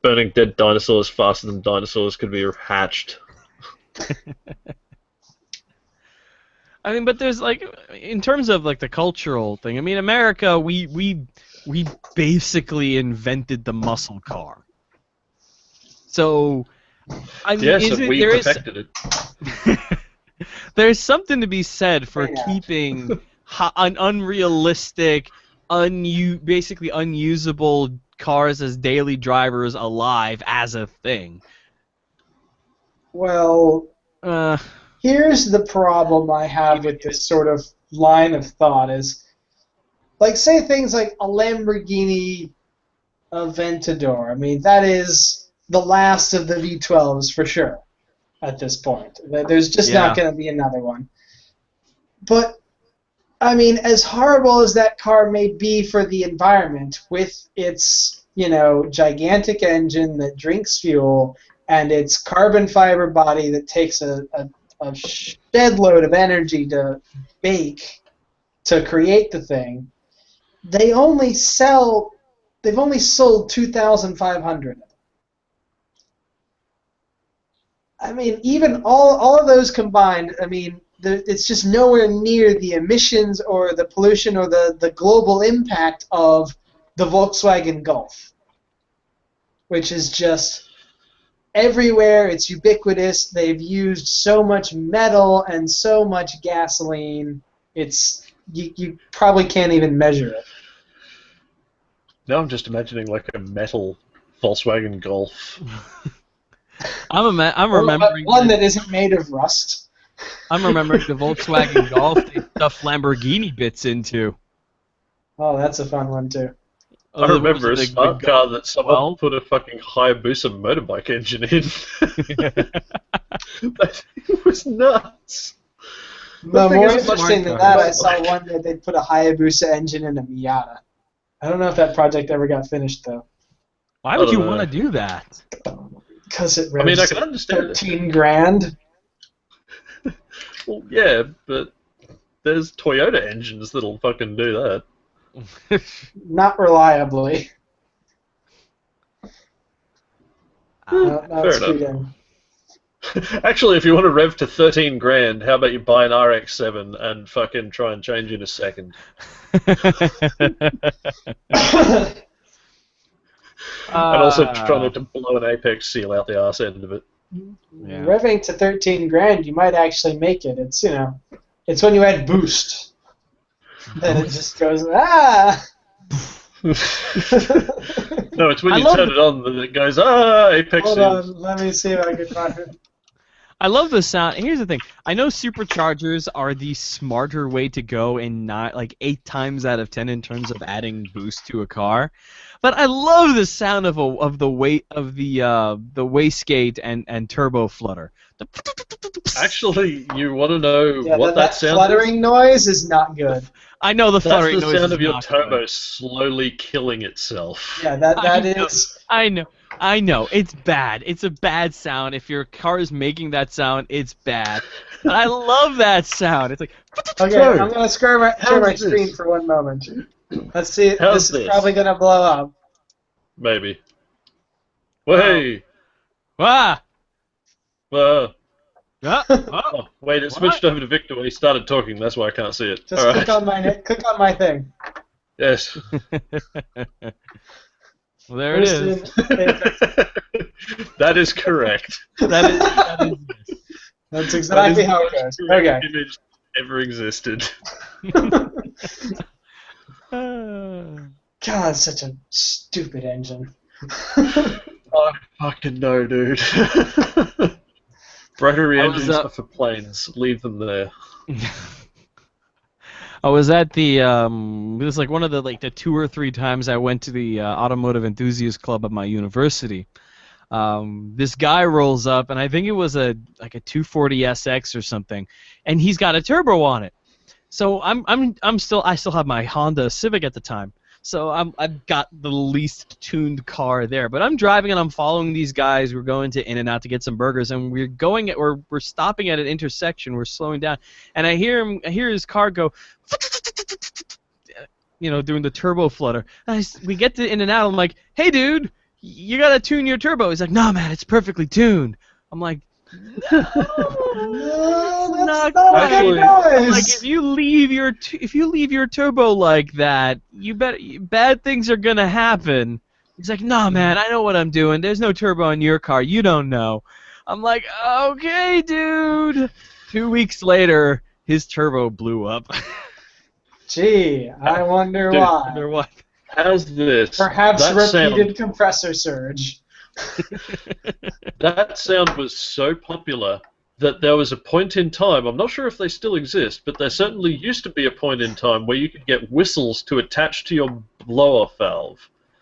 Burning dead dinosaurs faster than dinosaurs could be hatched. I mean, but there's in terms of the cultural thing. I mean, America, we basically invented the muscle car. So, I mean, Yes, and we perfected it. There's something to be said for Yeah. keeping an unrealistic, basically unusable cars as daily drivers alive as a thing. Well, here's the problem I have with this sort of line of thought is, say things like a Lamborghini Aventador. I mean, that is the last of the V12s for sure at this point. There's just not going to be another one. But, I mean, as horrible as that car may be for the environment, with its, gigantic engine that drinks fuel and its carbon fiber body that takes a shed load of energy to bake to create the thing, they've only sold 2,500 of them. I mean, even all of those combined, I mean, it's just nowhere near the emissions or the pollution or the global impact of the Volkswagen Golf, which is just everywhere. It's ubiquitous. They've used so much metal and so much gasoline. You probably can't even measure it. Now I'm just imagining a metal Volkswagen Golf. I'm remembering one that isn't made of rust. I'm remembering the Volkswagen Golf they stuffed Lamborghini bits into. Oh, that's a fun one too. I remember a the smart car that someone 12? put a fucking Hayabusa motorbike engine in. It was nuts. No, thing more is, interesting than smart that, car. I saw one that they put a Hayabusa engine in a Miata. I don't know if that project ever got finished though. Why would I you don't want to know. do that? Because it I mean, I revs can understand it. 13 grand. Well, yeah, but there's Toyota engines that'll fucking do that. Not reliably. No, Fair it's enough. good then. Actually, if you want to rev to 13 grand, how about you buy an RX-7 and fucking try and change in a second? And also trying not to blow an apex seal out the arse end of it. Yeah. Revving to 13 grand, you might actually make it. It's it's when you add boost, then it just goes No, it's when you turn it on that it goes apex Hold seals. on, let me see if I can find it. I love the sound. Here's the thing. I know superchargers are the smarter way to go, and not like 8 times out of 10 in terms of adding boost to a car. But I love the sound of the weight of the wastegate and turbo flutter. Actually, you want to know Yeah, what that sound fluttering is? noise is not good. I know the That's fluttering the noise sound is of your not turbo good. slowly killing itself. Yeah, that I know. is. I know. It's bad. It's a bad sound. If your car is making that sound, it's bad. But I love that sound. It's like. Okay, So, I'm gonna share my how's screen this? for one moment. Let's see. How's This is this? probably gonna blow up. Maybe. Hey! Ah! Oh, Oh. wait, it What? switched over to Victor when he started talking. That's why I can't see it. Just All click right. on my thing. Yes. Well, there it is. That is correct. That is That's exactly how it goes. Okay. Image ever existed. God, such a stupid engine. I fucking know, dude. Rotary I was, engines are for planes. Leave them there. I was at the it was like one of the 2 or 3 times I went to the automotive enthusiast club at my university. This guy rolls up, and I think it was a 240 SX or something, and he's got a turbo on it. So I still have my Honda Civic at the time. So I've got the least tuned car there, but I'm driving and I'm following these guys. We're going to In-N-Out to get some burgers, and we're stopping at an intersection. We're slowing down, and I hear his car go, doing the turbo flutter. And we get to In-N-Out. I'm like, hey, dude, you gotta tune your turbo. He's like, no, man, it's perfectly tuned. I'm like, no, That's not not quite. a good Like, noise. if you leave your turbo like that, bad things are gonna happen. He's like, nah, man, I know what I'm doing. There's no turbo in your car. You don't know. I'm like, okay, dude. 2 weeks later, his turbo blew up. Gee, I wonder Dude, why. Wonder what? How's this? Perhaps that repeated compressor surge. That sound was so popular that there was a point in time, I'm not sure if they still exist, but there certainly used to be a point in time where you could get whistles to attach to your blow-off valve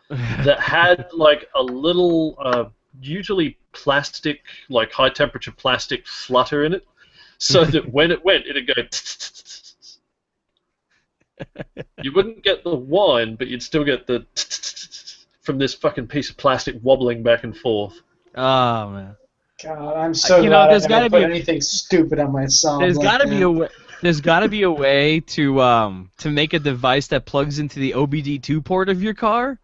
that had like a little, usually plastic, like high-temperature plastic flutter in it, so that when it went, it'd go. You wouldn't get the whine, but you'd still get the from this fucking piece of plastic wobbling back and forth. Oh man. God, I'm so glad there's I gotta never put be anything stupid on my song. There's like gotta be that. a way. There's gotta be a way to make a device that plugs into the OBD2 port of your car,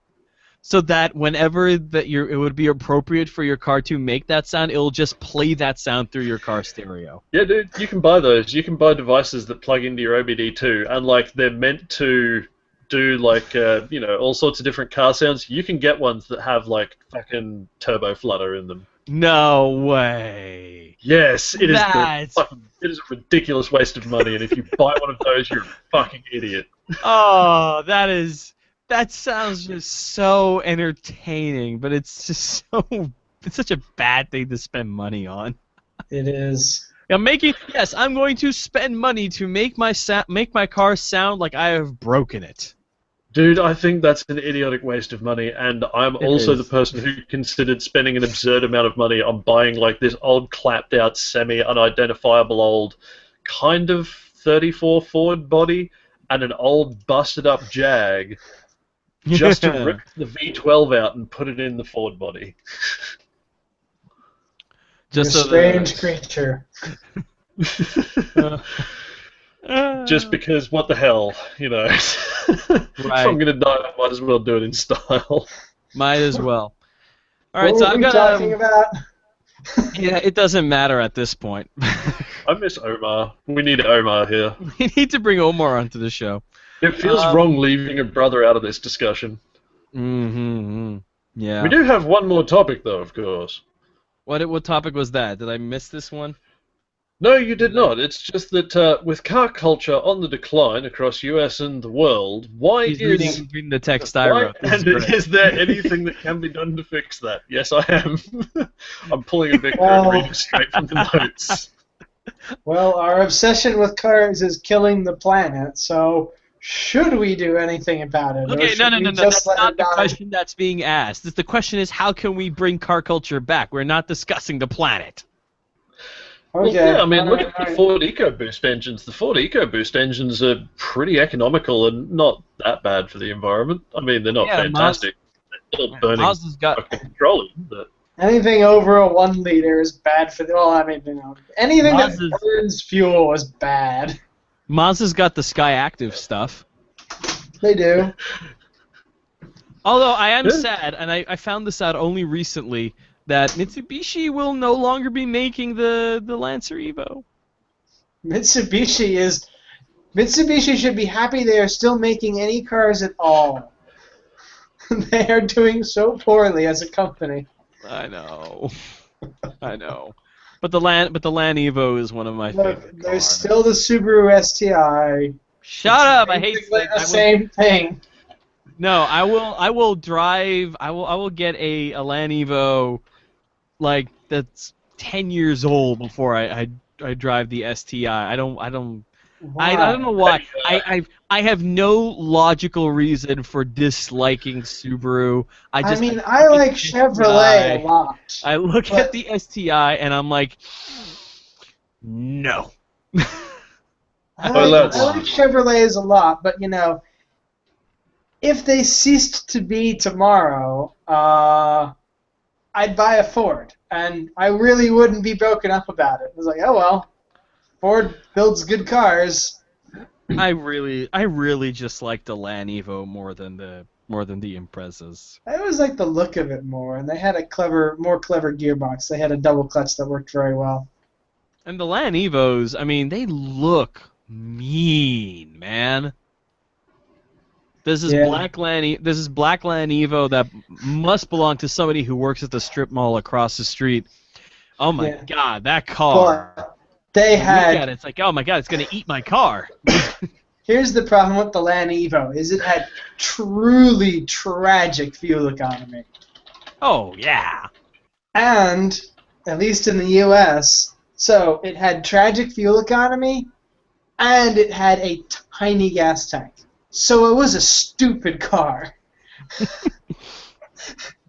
so that whenever it would be appropriate for your car to make that sound, it'll just play that sound through your car stereo. Yeah, dude, you can buy those. You can buy devices that plug into your OBD2, and like they're meant to do like all sorts of different car sounds. You can get ones that have like fucking turbo flutter in them. No way. Yes, it is. That's- It is a ridiculous waste of money, and if you buy one of those, you're a fucking idiot. Oh, that sounds just so entertaining, but it's just it's such a bad thing to spend money on. It is. I'm going to spend money to make my car sound like I have broken it. Dude, I think that's an idiotic waste of money, and I'm also is. the person who considered spending an absurd amount of money on buying like this old clapped-out, semi-unidentifiable old kind of 34 Ford body and an old busted-up Jag just to rip the V12 out and put it in the Ford body. You're a strange creature. Just because, what the hell, If I'm gonna die, I might as well do it in style. Might as well. All right, What so were I'm we gonna. talking about? Yeah, it doesn't matter at this point. I miss Omar. We need Omar here. We need to bring Omar onto the show. It feels wrong leaving a brother out of this discussion. Mm-hmm. Yeah. We do have one more topic, though, of course. What topic was that? Did I miss this one? No, you did not. It's just that with car culture on the decline across US and the world, He's reading the text I why wrote. This is and great. is there anything that can be done to fix that? Yes, I am. I'm pulling a Victor and reading straight from the notes. Well, our obsession with cars is killing the planet, so should we do anything about it? Or Okay, should no. we That's just let not it the die? question that's being asked. The question is, how can we bring car culture back? We're not discussing the planet. Well, Okay. yeah, I mean, look alright, at the alright. Ford EcoBoost engines. The Ford EcoBoost engines are pretty economical and not that bad for the environment. I mean, they're not Yeah, fantastic. They're still burning Mazda's got petroleum, but Anything over a 1 liter is bad for the. Well, I mean, anything that Mazda's- burns fuel is bad. the Sky Active stuff. They do. Although I am Yeah. sad, and I found this out only recently, that Mitsubishi will no longer be making the Lancer Evo. Mitsubishi should be happy they are still making any cars at all. They are doing so poorly as a company. I know. I know. But the Land Evo is one of my Look, favorite there's cars. still the Subaru STI. Shut up! I hate Basically the same thing. No, I will drive. I will get a Land Evo, like that's 10 years old before I drive the STI. I don't know why. I have no logical reason for disliking Subaru. I mean, look I at like the Chevrolet STI, a lot. I look but- at the STI and I'm like, no. I Well, like that's- Chevrolets a lot, but if they ceased to be tomorrow, I'd buy a Ford, and I really wouldn't be broken up about it. It was like, oh well, Ford builds good cars. I really just like the Land Evo more than the Imprezas. I always liked the look of it more, and they had a more clever gearbox. They had a double clutch that worked very well. And the Land Evos, I mean, they look mean, man. This is Yeah. Black Land Evo that must belong to somebody who works at the strip mall across the street. Oh my Yeah. god, that car. But they Look at had. it, it's like, oh my god, it's gonna eat my car. Here's the problem with the Land Evo: is it had truly tragic fuel economy. Oh yeah. And, at least in the US, so it had tragic fuel economy, and it had a tiny gas tank. So it was a stupid car.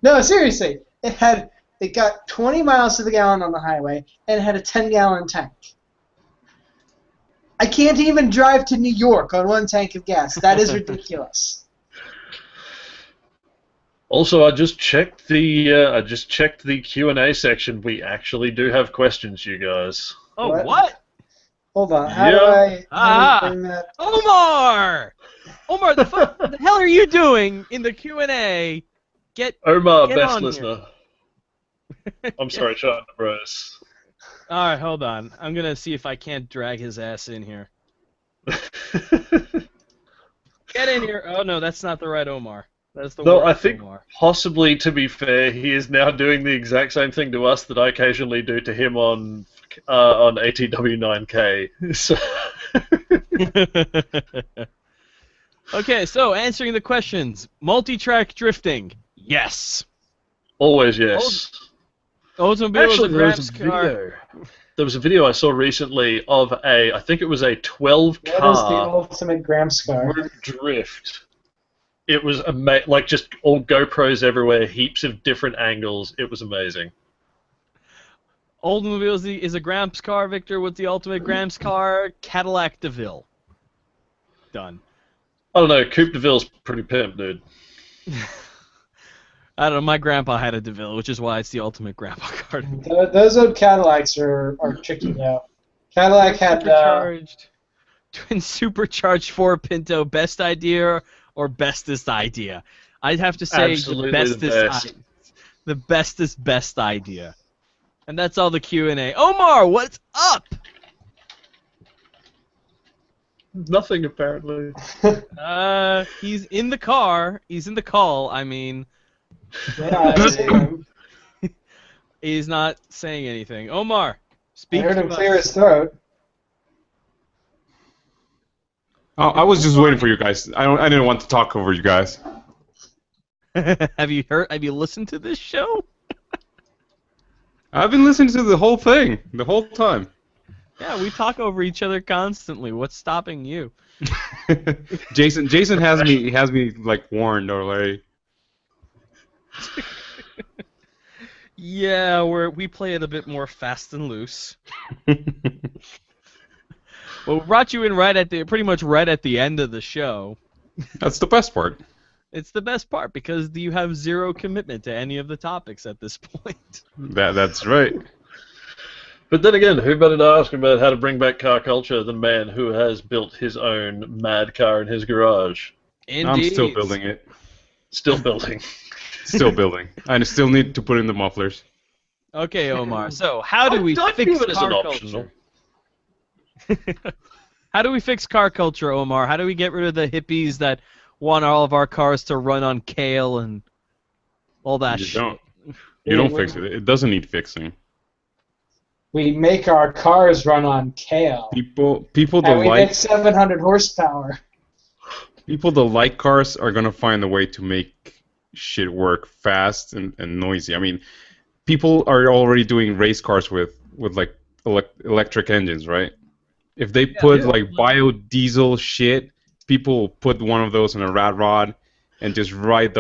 No, seriously. It got 20 miles to the gallon on the highway, and it had a 10-gallon tank. I can't even drive to New York on one tank of gas. That is ridiculous. Also, I just checked the Q&A section. We actually do have questions, you guys. Oh What? what? Hold on. How Yeah. do I Ah. bring that? Omar! Omar, the hell are you doing in the Q&A? Omar, Get best on listener. I'm sorry, Charlie Bros. Alright, hold on. I'm gonna see if I can't drag his ass in here. Get in here. Oh no, that's not the right Omar. That's the No, worst I think Omar. possibly, to be fair, he is now doing the exact same thing to us that I occasionally do to him on ATW9K. So, Okay, so answering the questions. Multi-track drifting. Yes. always yes. Automobile Actually, is a there was Gramps a car. video. There was a video I saw recently of I think it was a 12 What is the car ultimate Gramps car? road drift. It was like just all GoPros everywhere, heaps of different angles. It was amazing. Oldsmobile is a Gramps car, Victor. What's the ultimate Gramps car? Cadillac DeVille. Done. I don't know, Coupe de Ville's pretty pimp, dude. I don't know. My grandpa had a DeVille, which is why it's the ultimate grandpa car. Those old Cadillacs are tricky though. Cadillac had Twin supercharged Ford Pinto. Best idea or bestest idea? I'd have to say Absolutely the the bestest. best. The bestest best idea. And that's all the Q&A. Omar, what's up? Nothing apparently. He's in the car. He's in the call. I mean, Yeah, I see him. He's not saying anything. Omar, speak I heard to him us. clear his throat. Oh, I was just waiting for you guys. I didn't want to talk over you guys. Have you heard? Have you listened to this show? I've been listening to the whole thing, the whole time. Yeah, we talk over each other constantly. What's stopping you? Jason has me like warned already. Yeah, we play it a bit more fast and loose. Well, we brought you in pretty much right at the end of the show. That's the best part. It's the best part because you have zero commitment to any of the topics at this point. That's right. But then again, who better to ask about how to bring back car culture than man who has built his own mad car in his garage? Indeed. I'm still building it. Still building. Still building. I still need to put in the mufflers. Okay, Omar. So, how do we I'd fix view it as car an optional. culture? How do we fix car culture, Omar? How do we get rid of the hippies that want all of our cars to run on kale and all that shit? You don't fix it. It doesn't need fixing. We make our cars run on kale. People And that we like make 700 horsepower. people that like cars are gonna find a way to make shit work fast and noisy. I mean, people are already doing race cars with like electric engines, right? If they put like biodiesel shit, people put one of those in a rat rod and just ride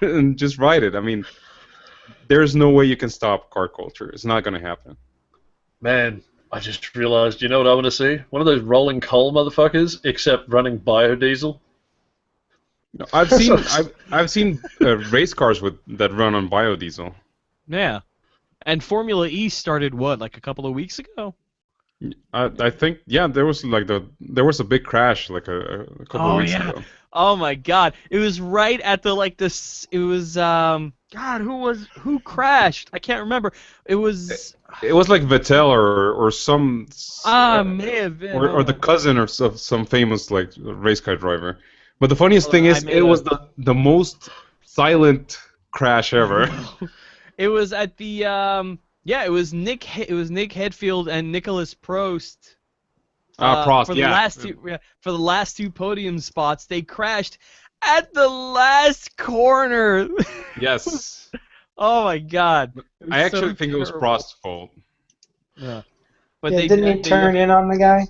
and just ride it. I mean, there's no way you can stop car culture. It's not gonna happen. Man, I just realized, you know what I want to see? One of those rolling coal motherfuckers, except running biodiesel. I've seen race cars that run on biodiesel. Yeah. And Formula E started what, like a couple of weeks ago? I think there was a big crash like a couple of weeks ago. Oh my God! It was right at the It was God, who crashed? I can't remember. It was like Vettel or some may have been or the cousin of some famous like race car driver. But the funniest thing is it was the most silent crash ever. It was at the it was Nick Headfield and Nicholas Prost. Prost, for the last two podium spots, they crashed at the last corner. Yes. Oh my God. I actually think it was Prost's fault. Yeah. But didn't he turn in on the guy?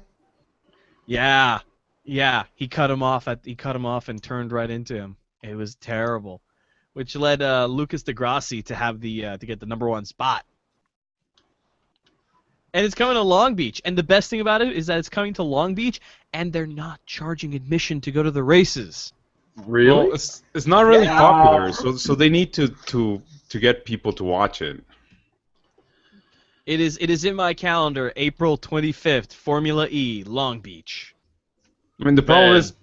Yeah. Yeah, he cut him off and turned right into him. It was terrible, which led Lucas Degrassi to have to get the #1 spot. And it's coming to Long Beach, and the best thing about it is that it's coming to Long Beach, and they're not charging admission to go to the races. Really? Well, it's not really popular, so they need to get people to watch it. It is in my calendar, April 25th, Formula E, Long Beach. I mean, the problem is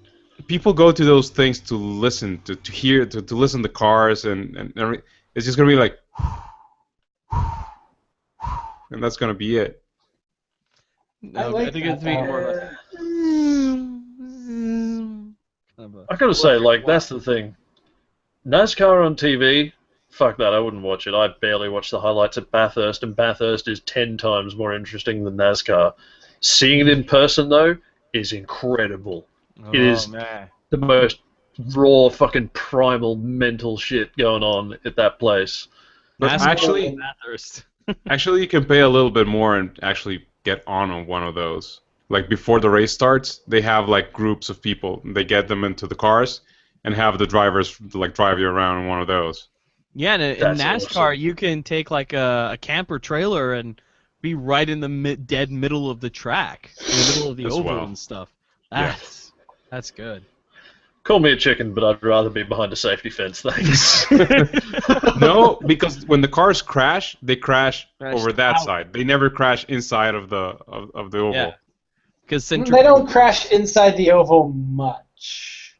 people go to those things to listen, to hear, to listen to cars, and it's just going to be like, and that's going to be it. No, I think it's being more I gotta say, like, that's the thing. NASCAR on TV, fuck that, I wouldn't watch it. I barely watch the highlights at Bathurst, and Bathurst is 10 times more interesting than NASCAR. Seeing it in person, though, is incredible. It is the most raw, fucking primal mental shit going on at that place. But actually, you can pay a little bit more and actually get on one of those. Like before the race starts, they have like groups of people. They get them into the cars and have the drivers like drive you around in one of those. Yeah, in NASCAR, you can take like a camper trailer and be right in the dead middle of the track, in the middle of the oval and stuff. That's good. Call me a chicken, but I'd rather be behind a safety fence, thanks. No, because when the cars crash, they crash over that out. side. They never crash inside of the oval. Yeah. Because They don't crash inside the oval much.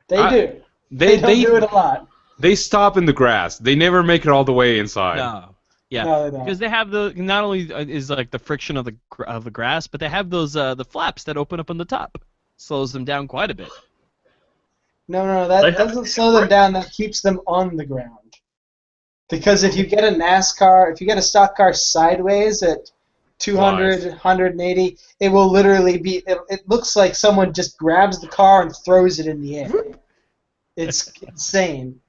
They do. They don't do it a lot. They stop in the grass. They never make it all the way inside. No. Yeah. No, they don't. Because they have not only is like the friction of the grass, but they have those the flaps that open up on the top. Slows them down quite a bit. No, They that have doesn't slow them down. That keeps them on the ground. Because if you get a stock car sideways at 200, 180, it will literally be. It looks like someone just grabs the car and throws it in the air. It's insane.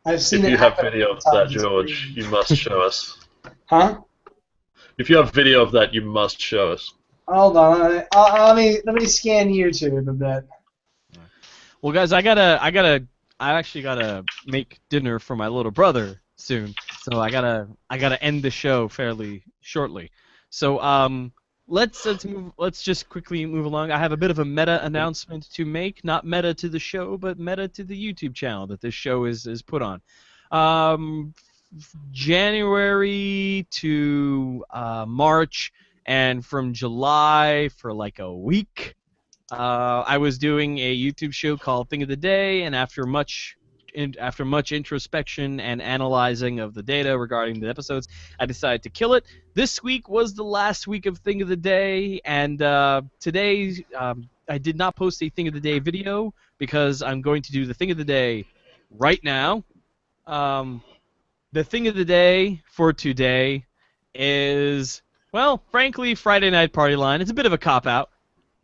I've seen If it you have happen video a of couple that, times. It's George, crazy. you must show us. Huh? If you have video of that, you must show us. Hold on. Let me scan YouTube a bit. Well, guys, I actually gotta make dinner for my little brother soon, so I gotta end the show fairly shortly. So let's just quickly move along. I have a bit of a meta announcement to make, not meta to the show, but meta to the YouTube channel that this show is put on. January to March, and from July for like a week. I was doing a YouTube show called Thing of the Day, and after much introspection and analyzing of the data regarding the episodes, I decided to kill it. This week was the last week of Thing of the Day, and today I did not post a Thing of the Day video because I'm going to do the Thing of the Day right now. The Thing of the Day for today is, well, frankly, Friday Night Party Line. It's a bit of a cop-out.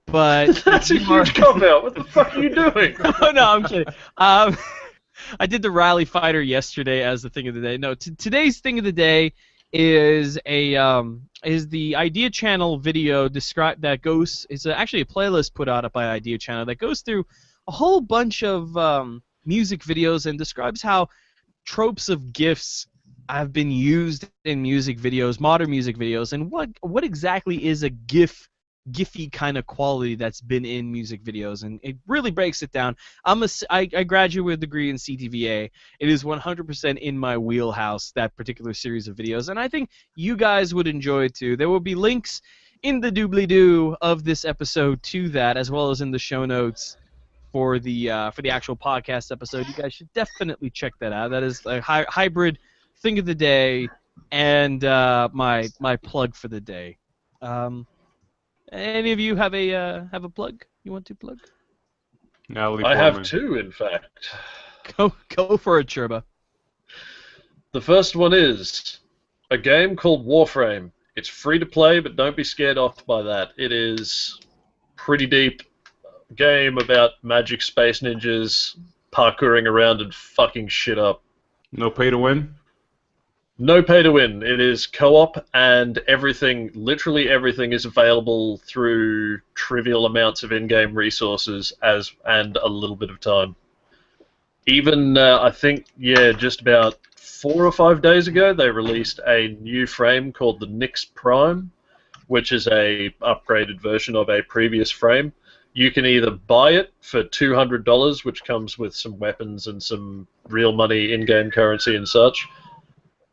But That's a huge cop-out. What the fuck are you doing? Oh, no, I'm kidding. I did the Rally Fighter yesterday as the Thing of the Day. No, today's Thing of the Day is the Idea Channel video that goes. It's actually a playlist put out by Idea Channel that goes through a whole bunch of music videos and describes how tropes of GIFs have been used in music videos, modern music videos, and what exactly is a Giphy kind of quality that's been in music videos, and it really breaks it down. I graduated with a degree in CTVA. It is 100% in my wheelhouse, that particular series of videos, and I think you guys would enjoy it too. There will be links in the doobly-doo of this episode to that, as well as in the show notes for the actual podcast episode. You guys should definitely check that out. That is a hybrid Thing of the Day and my plug for the day. Any of you have a plug you want to plug? Natalie I Portman. have two, in fact. Go for it, Churba. The first one is a game called Warframe. It's free to play, but don't be scared off by that. It is pretty deep game about magic space ninjas parkouring around and fucking shit up. No pay to win? No pay to win. It is co-op, and everything, literally everything, is available through trivial amounts of in-game resources and a little bit of time. Even, I think, just about 4 or 5 days ago, they released a new frame called the Nyx Prime, which is a upgraded version of a previous frame. You can either buy it for $200, which comes with some weapons and some real money in-game currency and such.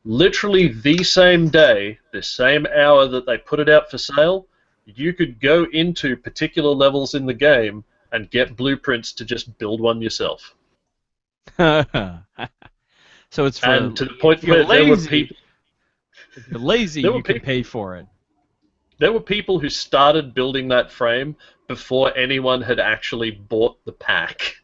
Literally the same day, the same hour that they put it out for sale, you could go into particular levels in the game and get blueprints to just build one yourself. So it's for, and to the point if you're where lazy, if you're lazy, you can pay for it. There were people who started building that frame before anyone had actually bought the pack.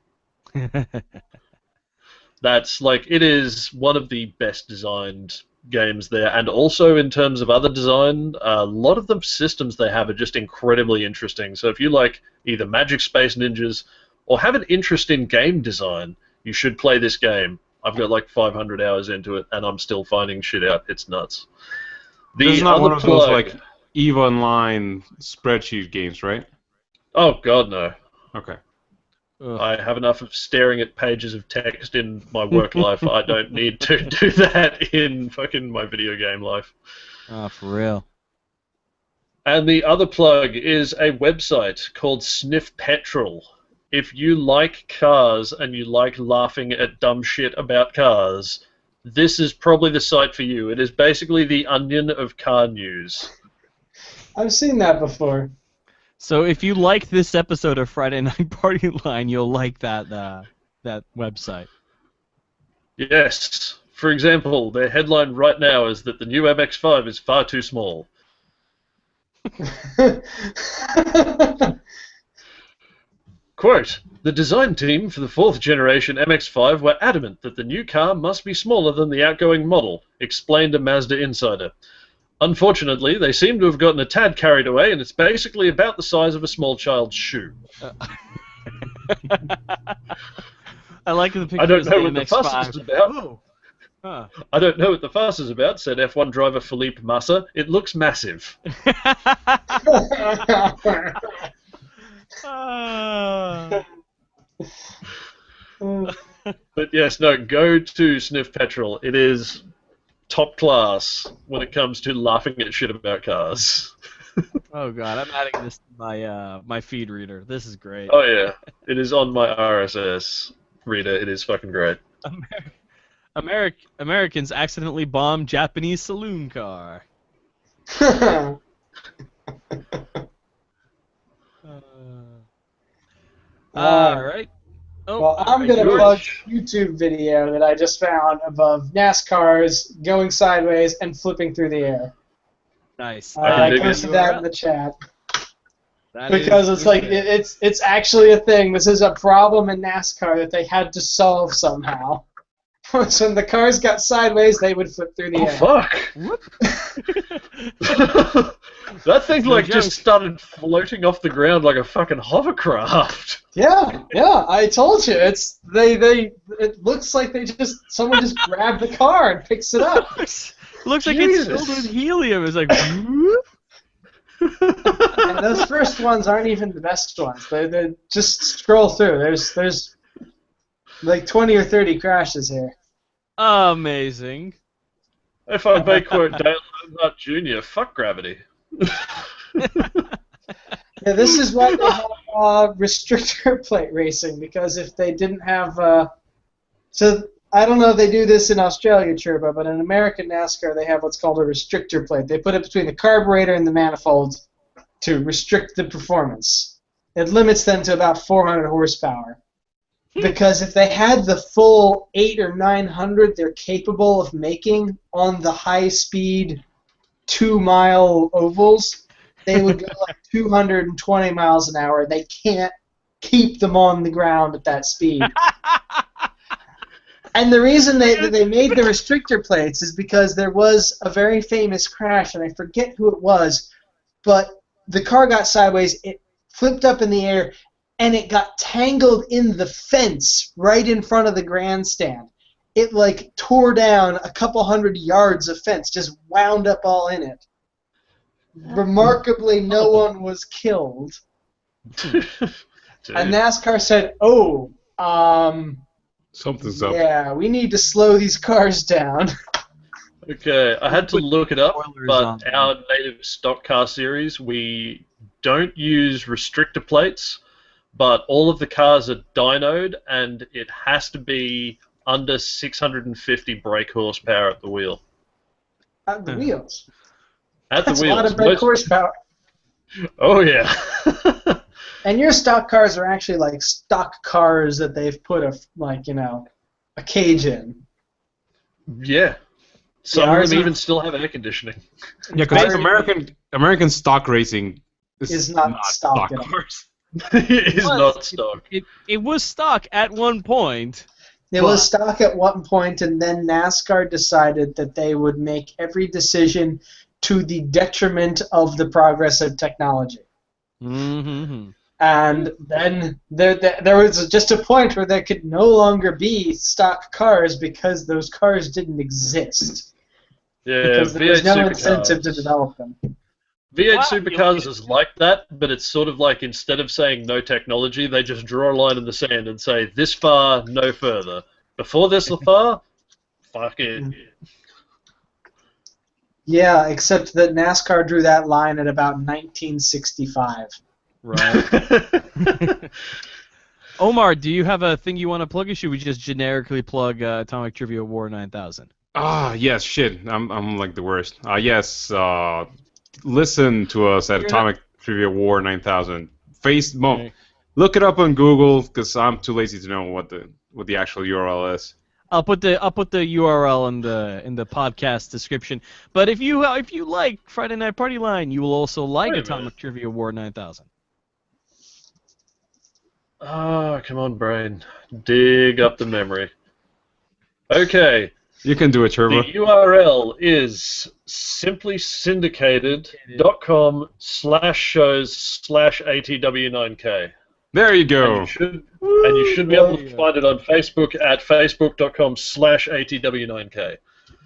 That's it is one of the best designed games there, and also in terms of other design, a lot of the systems they have are just incredibly interesting. So if you like either Magic Space Ninjas or have an interest in game design, you should play this game. I've got 500 hours into it, and I'm still finding shit out. It's nuts. This is not one of those EVE Online spreadsheet games, right? Oh god, no. Okay. Ugh. I have enough of staring at pages of text in my work life. I don't need to do that in fucking my video game life. Oh, for real. And the other plug is a website called Sniff Petrol. If you like cars and you like laughing at dumb shit about cars, this is probably the site for you. It is basically the Onion of car news. I've seen that before. So if you like this episode of Friday Night Party Line, you'll like that website. Yes. For example, their headline right now is that the new MX-5 is far too small. Quote, the design team for the 4th generation MX-5 were adamant that the new car must be smaller than the outgoing model, explained a Mazda insider. Unfortunately, they seem to have gotten a tad carried away, and it's basically about the size of a small child's shoe. I like the picture I don't of know the what the fuss MX-5. is about. Oh. Huh. I don't know what the fuss is about, said F1 driver Felipe Massa. It looks massive. Ah. But yes, no, go to Sniff Petrol. It is top class when it comes to laughing at shit about cars. Oh god, I'm adding this to my feed reader. This is great. Oh yeah, it is on my RSS reader. It is fucking great. Americans accidentally bombed Japanese saloon car. All right. Oh, Well, I'm alright, going to George. plug a YouTube video that I just found of NASCARs going sideways and flipping through the air. Nice. I I dig it. posted that in the chat. That Because is it's like good. it's actually a thing. This is a problem in NASCAR that they had to solve somehow. So when the cars got sideways, they would flip through the Oh air. fuck! That thing No like joke. just started floating off the ground like a fucking hovercraft. Yeah, I told you. It looks like someone just grabbed the car and picks it up. Looks like Jesus. it's filled with helium. It's like. whoop. And those first ones aren't even the best ones. They just scroll through. There's like 20 or 30 crashes here. Amazing. If I may quote Dale Earnhardt Jr., fuck gravity. Yeah, this is why they have restrictor plate racing, because if they didn't have so I don't know if they do this in Australia, Churba, but in American NASCAR they have what's called a restrictor plate. They put it between the carburetor and the manifold to restrict the performance. It limits them to about 400 horsepower. Because if they had the full 800 or 900 they're capable of making on the high-speed 2-mile ovals, they would go like 220 miles an hour. They can't keep them on the ground at that speed. And the reason they made the restrictor plates is because there was a very famous crash, and I forget who it was, but the car got sideways, it flipped up in the air, and it got tangled in the fence right in front of the grandstand. It like tore down a couple hundred yards of fence, just wound up all in it. Remarkably, no one was killed. Dude. And NASCAR said, "Oh, Something's up. yeah, we need to slow these cars down." Okay, I had to look it up, Spoilers but on them. our native stock car series, we don't use restrictor plates, but all of the cars are dynoed, and it has to be under 650 brake horsepower at the wheel. At the wheels. At That's the a wheels. lot of brake horsepower. Oh, yeah. And your stock cars are actually like stock cars that they've put a cage in. Yeah. Some Yeah, of ours them are- even still have air conditioning. Yeah, because Basically- American stock racing Is not stock at all. cars. It is was. not stock. It was stock at one point. It was stock at one point, and then NASCAR decided that they would make every decision to the detriment of the progress of technology. Mm-hmm. And then there was just a point where there could no longer be stock cars because those cars didn't exist. Yeah, Because there was V8 no incentive to supercars. develop them. V8 Wow, supercars is like that, but it's sort of like instead of saying no technology, they just draw a line in the sand and say this far, no further. Before this far, fuck it. Yeah, except that NASCAR drew that line at about 1965. Right. Omar, do you have a thing you want to plug, or should we just generically plug Atomic Trivia War 9000? Ah, yes, shit. I'm like the worst. Yes, listen to us at You're Atomic Trivia War 9000. Okay. Look it up on Google because I'm too lazy to know what the actual URL is. I'll put the URL in the podcast description. But if you like Friday Night Party Line, you will also like Wait a Atomic Trivia War 9000. Ah, come on, brain. Dig up the memory. Okay, You can do it, the Churba. URL is simplysyndicated.com/shows/ATW9K. There you And go. you should be able to Woo! find it on Facebook at facebook.com/ATW9K.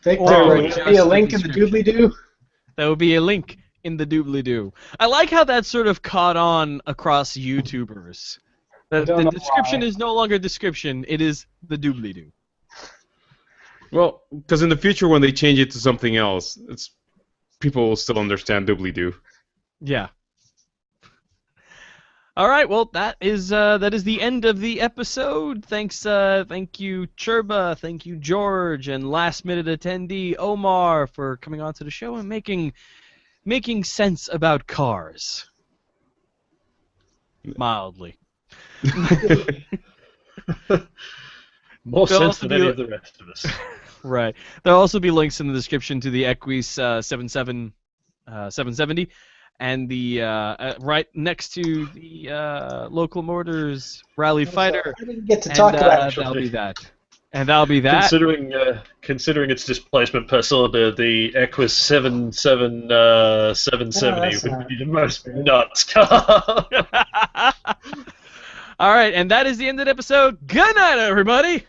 Victor, Or would just there be a the link in the description. doobly-doo? That would be a link in the doobly-doo. I like how that sort of caught on across YouTubers. I don't The know description why. is no longer description, it is the doobly-doo. Well, because in the future when they change it to something else, people will still understand doobly-doo. Yeah. All right, well that is the end of the episode. Thank you Churba, thank you George, and last minute attendee Omar for coming on to the show and making sense about cars. Mildly. More There'll sense also than be any a- of the rest of us. Right. There'll also be links in the description to the Equus 770 and the right next to the local motors rally fighter. I didn't get to And talk about that'll be that. And that'll be that. Considering its displacement per cylinder, the Equus 770 that's would not- be the most nuts car. All right, and that is the end of the episode. Good night, everybody.